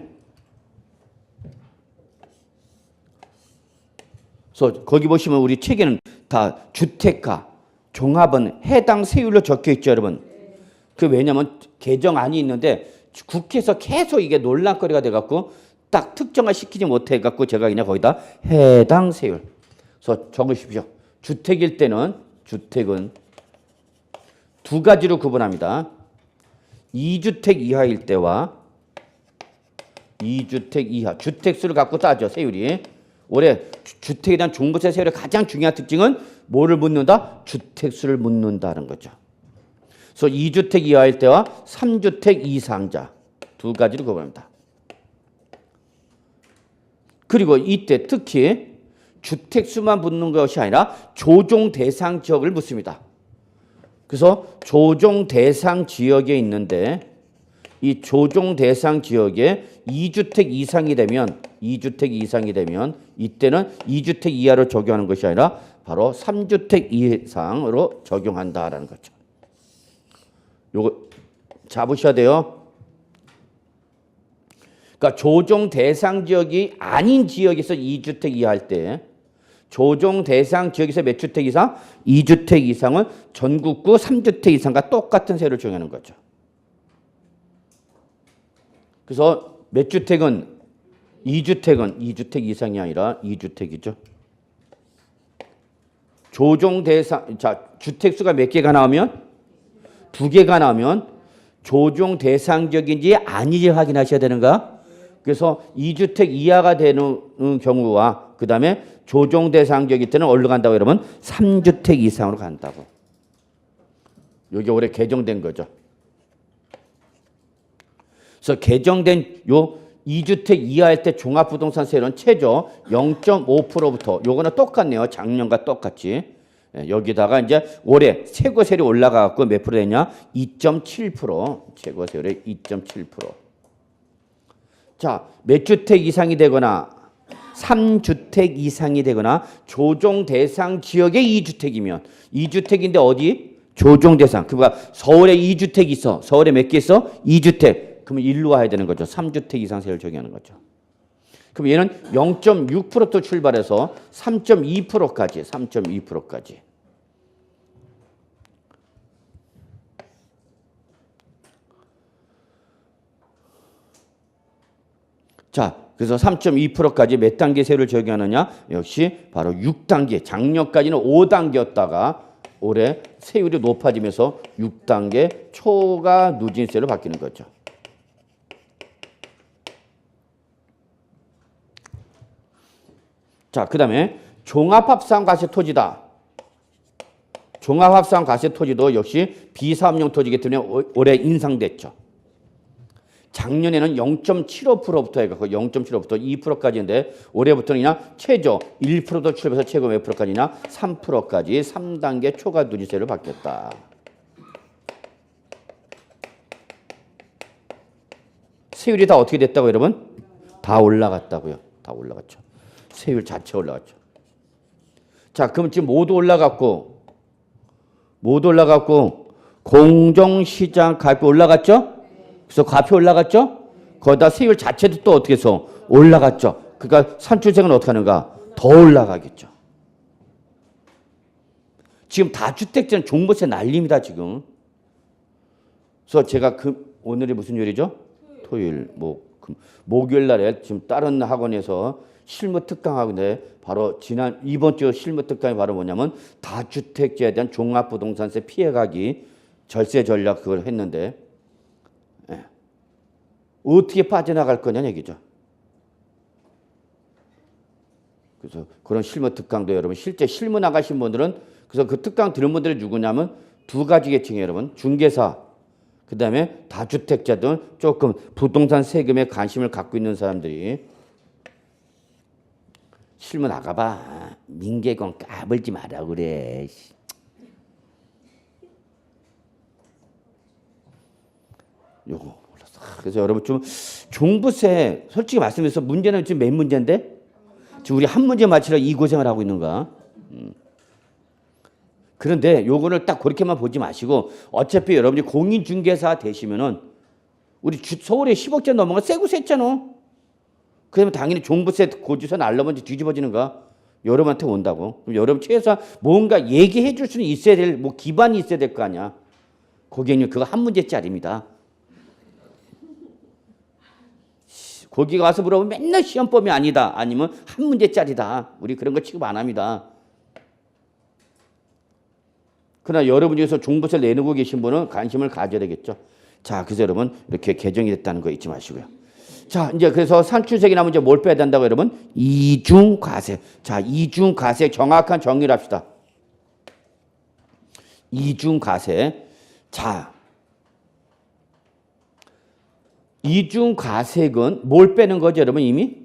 그래서 거기 보시면 우리 책에는 다 주택가, 종합은 해당 세율로 적혀 있죠, 여러분. 그 왜냐면 개정안이 있는데 국회에서 계속 이게 논란거리가 돼갖고 딱 특정화 시키지 못해갖고 제가 그냥 거기다 해당 세율. 그래서 적으십시오. 주택일 때는 주택은 두 가지로 구분합니다. 2주택 이하일 때와 2주택 이하. 주택수를 갖고 따져, 세율이. 올해 주택에 대한 종부세 세율의 가장 중요한 특징은 뭐를 묻는다? 주택수를 묻는다는 거죠. 그래서 2주택 이하일 때와 3주택 이상자 두 가지로 구분합니다. 그리고 이때 특히 주택수만 묻는 것이 아니라 조정 대상 지역을 묻습니다. 그래서 조정 대상 지역에 있는데 이 조정 대상 지역에 2주택 이상이 되면 이때는 2주택 이하로 적용하는 것이 아니라 바로 3주택 이상으로 적용한다라는 거죠. 요거 잡으셔야 돼요. 그러니까 조정 대상 지역이 아닌 지역에서 2주택 이하일 때 조정 대상 지역에서 몇 주택 이상? 2주택 이상은 전국구 3주택 이상과 똑같은 세율을 적용하는 거죠. 그래서 몇 주택은 2주택 이상이 아니라 2주택이죠. 조정 대상, 자, 주택수가 몇 개가 나오면? 2개가 나오면 조정 대상 지역인지 아닌지 확인하셔야 되는가? 그래서 2주택 이하가 되는 경우와 그 다음에 조정 대상 지역일 때는 어디로 간다고 여러분? 3주택 이상으로 간다고. 이게 올해 개정된 거죠. 그래서 개정된 요 2주택 이하일 때 종합부동산 세율은 최저 0.5%부터 요거는 똑같네요. 작년과 똑같이. 여기다가 이제 올해 최고세율이 올라가고 몇 프로 되냐? 2.7%. 최고세율이 2.7%. 자, 몇 주택 이상이 되거나 3주택 이상이 되거나 조정 대상 지역에 2주택이면 2주택인데 어디? 조정 대상. 그러니까 서울에 2주택 있어. 서울에 몇 개 있어? 2주택. 그러면 일로 와야 되는 거죠. 3주택 이상 세율을 적용하는 거죠. 그럼 얘는 0.6%부터 출발해서 3.2%까지. 자, 그래서 3.2%까지 몇 단계 세율을 적용하느냐? 역시 바로 6단계. 작년까지는 5단계였다가 올해 세율이 높아지면서 6단계 초과 누진세로 바뀌는 거죠. 자, 그 다음에 종합합산과세토지다. 종합합산과세토지도 역시 비사업용 토지이기 때문에 올해 인상됐죠. 작년에는 0.75%부터 해갖고 0.75부터 2%까지인데 올해부터는 그냥 최저 1%도 출발해서 최고 몇 프로까지냐? 3%까지 3단계 초과 누진세를 받겠다. 세율이 다 어떻게 됐다고 여러분? 다 올라갔다고요. 다 올라갔죠. 세율 자체 올라갔죠. 자, 그럼 지금 모두 올라갔고 공정시장 가입비 올라갔죠? 그래서 과표 올라갔죠? 거기다 세율 자체도 또 어떻게 해서 올라갔죠? 그러니까 산출세는 어떻게 하는가? 더 올라가겠죠. 지금 다주택자는 종부세 난립니다, 지금. 그래서 제가 오늘이 무슨 요일이죠? 토요일, 목요일 날에 지금 다른 학원에서 실무 특강하는데 바로 이번 주 실무 특강이 바로 뭐냐면 다주택자에 대한 종합부동산세 피해가기 절세 전략 그걸 했는데 어떻게 빠져나갈 거냐 얘기죠. 그래서 그런 실무 특강도 여러분 실제 실무 나가신 분들은 그래서 그 특강 들은 분들이 누구냐면 두 가지 계층이에요, 여러분. 중개사, 그 다음에 다주택자들 조금 부동산 세금에 관심을 갖고 있는 사람들이 실무 나가봐. 민계건 까불지 마라 그래. 요거. 그래서 여러분 좀 종부세 솔직히 말씀해서 문제는 지금 몇 문제인데 지금 우리 한 문제 맞히려 이 고생을 하고 있는가? 그런데 요거를 딱 그렇게만 보지 마시고 어차피 여러분이 공인중개사 되시면은 우리 서울에 10억짜리 넘어가 세고 셌잖아. 그러면 당연히 종부세 고지서 날라면서 뒤집어지는가? 여러분한테 온다고. 그럼 여러분 최소한 뭔가 얘기해 줄 수는 있어야 될 기반이 있어야 될 거 아니야. 고객님 그거 한 문제짜리입니다. 거기 가서 물어보면 맨날 시험범위 아니다. 아니면 한 문제짜리다. 우리 그런 거 취급 안 합니다. 그러나 여러분 중에서 종부세를 내놓고 계신 분은 관심을 가져야 되겠죠. 자, 그래서 여러분 이렇게 개정이 됐다는 거 잊지 마시고요. 자, 이제 그래서 산출세기 나면 이제 뭘 빼야 된다고 여러분? 이중과세. 자, 이중과세 정확한 정의를 합시다. 이중과세. 자, 이중과세액은 뭘 빼는 거죠, 여러분? 이미?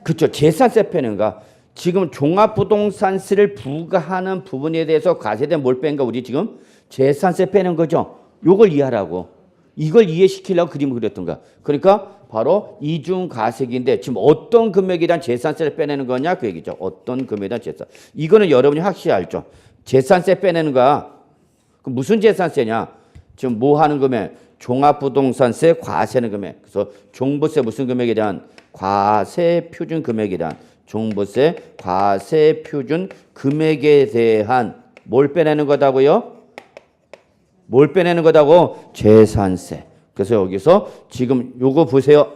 그렇죠. 재산세 빼는 거. 지금 종합부동산세를 부과하는 부분에 대해서 과세된 뭘 뺀 거 우리 지금 재산세 빼는 거죠. 요걸 이해하라고. 이걸 이해시키려고 그림을 그렸던가. 그러니까 바로 이중과세액인데 지금 어떤 금액에 대한 재산세를 빼내는 거냐 그 얘기죠. 어떤 금액에 대한 재산. 이거는 여러분이 확실히 알죠. 재산세 빼내는 거야. 그럼 무슨 재산세냐? 지금 뭐 하는 금액? 종합부동산세 과세는 금액. 그래서 종부세 무슨 금액에 대한 과세 표준 금액에 대한 종부세 과세 표준 금액에 대한 뭘 빼내는 거다고요? 뭘 빼내는 거다고? 재산세. 그래서 여기서 지금 요거 보세요.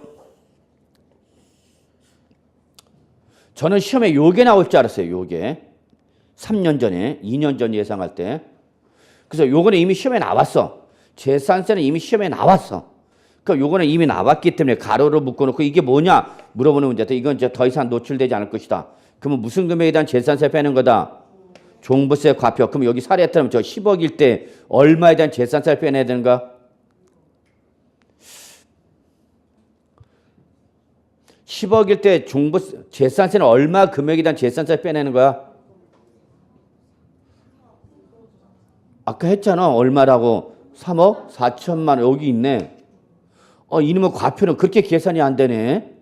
저는 시험에 요게 나올 줄 알았어요. 요게 3년 전에 2년 전 예상할 때. 그래서 요거는 이미 시험에 나왔어. 재산세는 이미 시험에 나왔어. 그러니까 요거는 이미 나왔기 때문에 가로로 묶어놓고 이게 뭐냐 물어보는 문제다. 이건 이제 더 이상 노출되지 않을 것이다. 그러면 무슨 금액에 대한 재산세 빼는 거다? 종부세 과표. 그럼 여기 사례에 따르면 저 10억일 때 얼마에 대한 재산세를 빼내야 되는가? 10억일 때 종부세 재산세는 얼마 금액에 대한 재산세를 빼내는 거야? 아까 했잖아. 얼마라고? 3억 4천만 원. 여기 있네. 이놈의 과표는 그렇게 계산이 안 되네.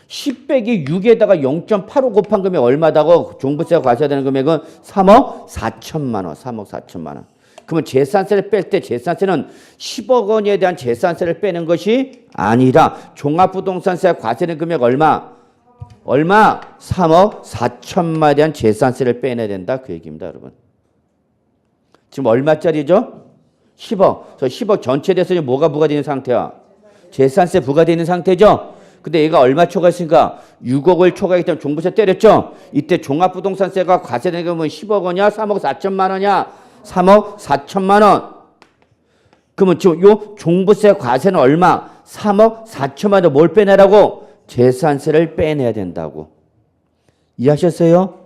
10 빼기 6에다가 0.85 곱한 금액 얼마다고? 종부세가 과세되는 금액은 3억 4천만 원. 3억 4천만 원. 그러면 재산세를 뺄 때 재산세는 10억 원에 대한 재산세를 빼는 것이 아니라 종합부동산세 과세되는 금액 얼마? 얼마? 3억 4천만 원에 대한 재산세를 빼내야 된다. 그 얘기입니다, 여러분. 지금 얼마짜리죠? 10억. 저 10억 전체 대손이 뭐가 부과되는 상태야? 재산세 부과되는 상태죠? 근데 얘가 얼마 초과했으니까 6억을 초과했기 때문에 종부세 때렸죠? 이때 종합부동산세가 과세되는 건 10억 원이야? 3억 4천만 원이야? 3억 4천만 원. 그러면 지금 요 종부세 과세는 얼마? 3억 4천만 원. 뭘 빼내라고? 재산세를 빼내야 된다고. 이해하셨어요?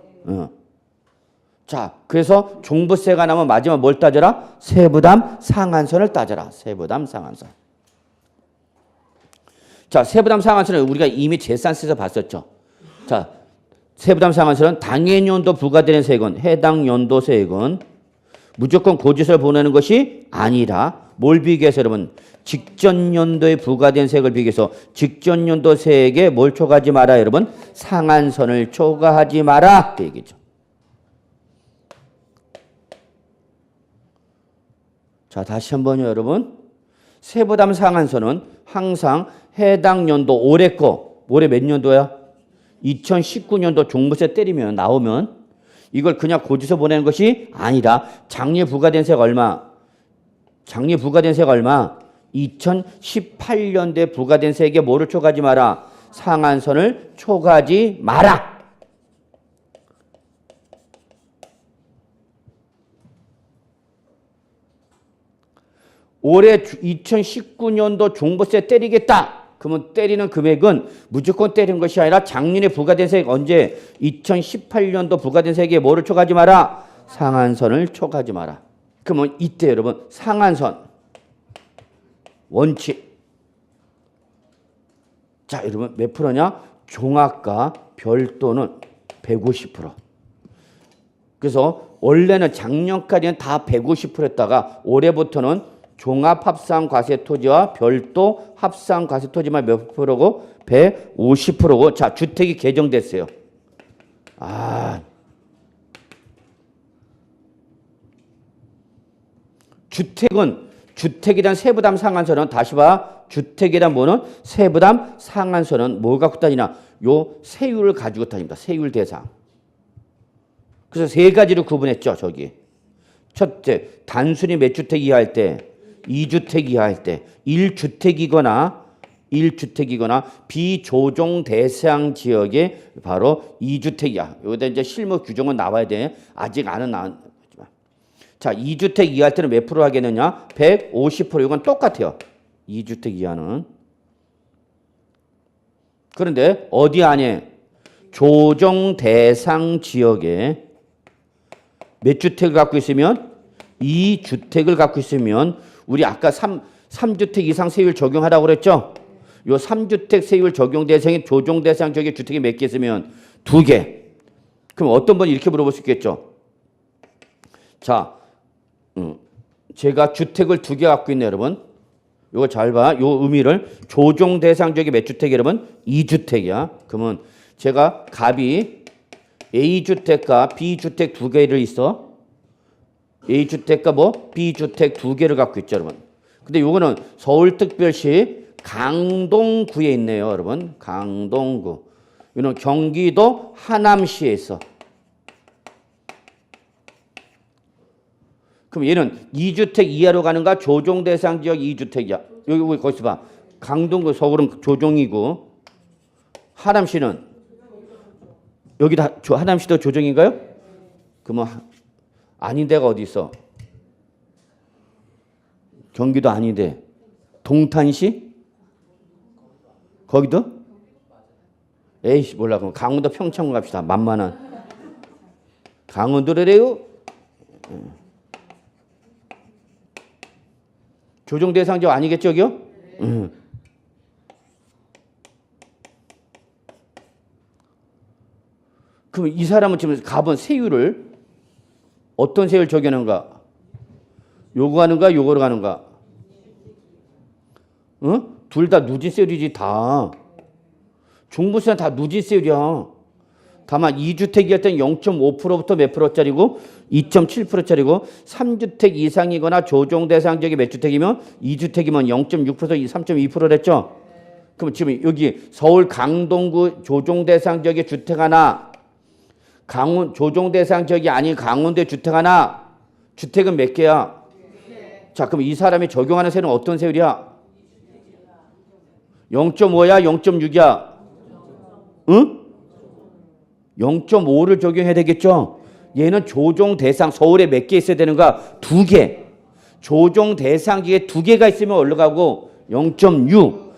자, 그래서 종부세가 나면 마지막 뭘 따져라? 세부담 상한선을 따져라. 세부담 상한선. 자, 세부담 상한선은 우리가 이미 재산세에서 봤었죠. 자, 세부담 상한선은 당해 연도 부과되는 세액은 해당 연도 세액은 무조건 고지서를 보내는 것이 아니라 뭘 비교해서 여러분 직전 연도에 부과된 세액을 비교해서 직전 연도 세액에 뭘 초과하지 마라 여러분? 상한선을 초과하지 마라 그 얘기죠. 자, 다시 한번요, 여러분. 세부담 상한선은 항상 해당 연도 올해 거, 올해 몇 년도야? 2019년도 종부세 때리면 나오면 이걸 그냥 고지서 보내는 것이 아니라 작년에 부과된 세가 얼마? 작년에 부과된 세가 얼마? 2018년도에 부과된 세액에 뭐를 초과하지 마라? 상한선을 초과하지 마라. 올해 2019년도 종부세 때리겠다. 그러면 때리는 금액은 무조건 때리는 것이 아니라 작년에 부과된 세액 언제? 2018년도 부과된 세액에 뭐를 초과하지 마라? 상한선을 초과하지 마라. 그러면 이때 여러분 상한선 원칙. 자, 여러분 몇 프로냐? 종합과 별도는 150%. 그래서 원래는 작년까지는 다 150%였다가 올해부터는 종합합산과세토지와 별도 합산과세토지만 몇 프로고? 150%고. 자, 주택이 개정됐어요. 주택은 주택에 대한 세부담 상한선은 다시 봐. 주택에 대한 뭐는? 세부담 상한선은 뭘 갖고 다니냐? 요 세율을 가지고 다닙니다. 세율 대상. 그래서 세 가지로 구분했죠, 저기. 첫째, 단순히 몇 주택 이하일 때 2주택 이하일 때 1주택이거나 비조정 대상 지역에 바로 2주택 이하. 여기다 이제 실무 규정은 나와야 돼. 아직 안은 나왔지만. 자, 2주택 이하일 때는 몇 프로 하겠느냐? 150%. 이건 똑같아요. 2주택 이하는. 그런데 어디 안에? 조정 대상 지역에 몇 주택을 갖고 있으면? 2주택을 갖고 있으면 우리 아까 3주택 이상 세율 적용하라고 그랬죠? 요 3주택 세율 적용 대상이 조정 대상 지역에 주택이 몇 개 있으면 2개. 그럼 어떤 분이 이렇게 물어볼 수 있겠죠? 자, 제가 주택을 2개 갖고 있네, 여러분. 요거 잘 봐. 요 의미를 조정 대상 지역이 몇 주택이 여러분? 2주택이야. 그러면 제가 갑이 A주택과 B주택 2개를 있어. A주택과 뭐? B주택 2개를 갖고 있죠, 여러분. 근데 요거는 서울특별시 강동구에 있네요, 여러분. 강동구. 이는 경기도 하남시에 있어. 그럼 얘는 2주택 이하로 가는가? 조정 대상 지역 2주택이야. 여기 거기서 봐. 강동구 서울은 조정이고 하남시는 여기 다 하남시도 조정인가요? 그러면 아닌 데가 어디 있어? 경기도 아닌데 동탄시? 거기도? 에이씨 몰라. 그럼 강원도 평창 갑시다. 만만한 강원도래요. 조정 대상 지역 아니겠죠, 여기요? 그럼 이 사람은 지금 갑은 세율을 어떤 세율 적용하는가? 요거 가는가? 요거로 가는가? 응? 둘 다 누진세율이지 다. 종부세는 다 누진세율이야. 다만 2주택이할 때는 0.5%부터 몇 프로짜리고 2.7%짜리고 3주택 이상이거나 조정 대상 지역이 몇 주택이면 2주택이면 0.6% 3.2%랬죠. 그럼 지금 여기 서울 강동구 조정 대상 지역의 주택 하나 강원 조정 대상 지역이 아닌 강원도의 주택 하나 주택은 몇 개야? 자, 그럼 이 사람이 적용하는 세율은 어떤 세율이야? 0.5야? 0.6이야? 응? 0.5를 적용해야 되겠죠? 얘는 조정 대상 서울에 몇 개 있어야 되는가? 2개. 조정 대상 지역에 2개가 있으면 올라가고 0.6.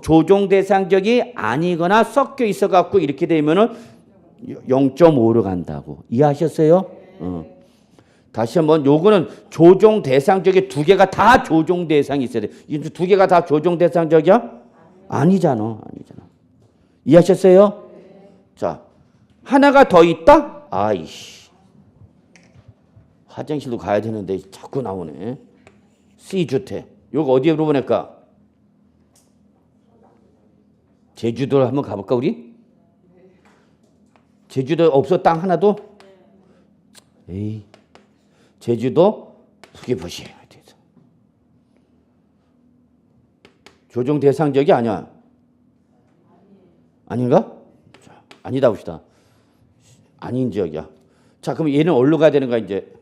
조정 대상 지역이 아니거나 섞여 있어 갖고 이렇게 되면은 0.5로 간다고. 이해하셨어요? 다시 한번 요거는 조정 대상 지역에 2개가 다 조정 대상이 있어야 돼. 이 2개가 다 조정 대상 지역이야? 아니잖아. 이해하셨어요? 자, 하나가 더 있다? 아이씨. 화장실도 가야 되는데 자꾸 나오네. C주택. 요거 어디에 물어보낼까? 제주도를 한번 가볼까 우리? 제주도 없어 땅 하나도? 에이. 제주도 서귀포시. 조정 대상 지역이 아니야. 아닌가? 자, 아니다 봅시다. 아닌 지역이야. 자, 그럼 얘는 어디로 가야 되는가 이제?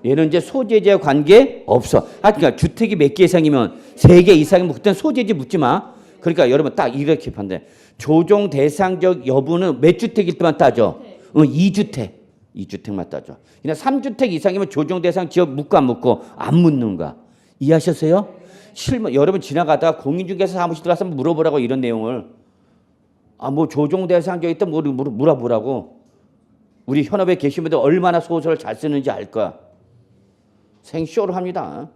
얘는 이제 소재지와 관계 없어. 그러니까 주택이 몇 개 이상이면 3개 이상이면 그때는 소재지 묻지 마. 그러니까 여러분 딱 이렇게 판대. 조정 대상적 여부는 몇 주택일 때만 따져? 2주택. 2주택만 따져. 그냥 3주택 이상이면 조정 대상 지역 묻고 안 묻고 안 묻는가. 이해하셨어요? 여러분 지나가다가 공인중개사 사무실 들어가서 물어보라고 이런 내용을. 뭐 조정 대상 지역 있다 물어보라고. 우리 현업에 계신 분들 얼마나 소설을 잘 쓰는지 알 거야. 생쇼를 합니다.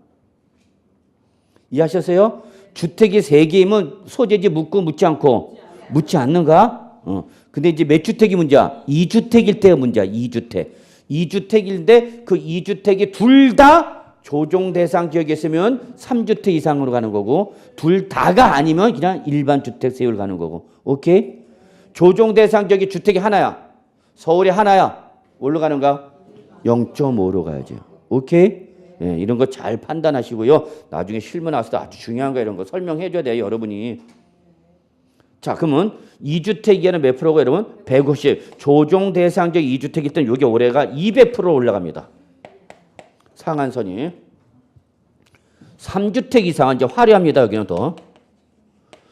이해하셨어요? 주택이 3개이면 소재지 묻고 묻지 않고 묻지 않는가? 근데 이제 몇 주택이 문제야? 2주택일 때가 문제야. 2주택. 2주택인데 그 2주택이 둘 다 조정 대상 지역에 있으면 3주택 이상으로 가는 거고 둘 다가 아니면 그냥 일반 주택 세율 가는 거고. 오케이? 조정 대상 지역이 주택이 하나야. 서울이 하나야. 뭘로 가는가? 0.5로 가야죠. 오케이? 예, 이런 거 잘 판단하시고요. 나중에 실무 나왔을 때 아주 중요한 거 이런 거 설명해 줘야 돼요, 여러분이. 자, 그러면 2주택 이하는 몇 프로가 여러분? 150. 조정 대상적 2주택일 때는 여기 올해가 200% 올라갑니다. 상한선이. 3주택 이상은 이제 화려합니다. 여기는 더.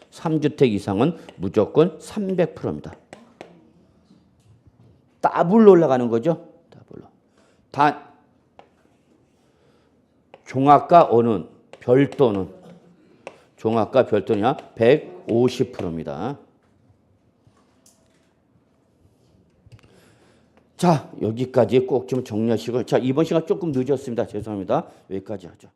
3주택 이상은 무조건 300%입니다. 더블로 올라가는 거죠. 종합과 오는 별도는 종합과 별도냐 150%입니다. 자, 여기까지 꼭 좀 정리하시고 자, 이번 시간 조금 늦었습니다. 죄송합니다. 여기까지 하죠.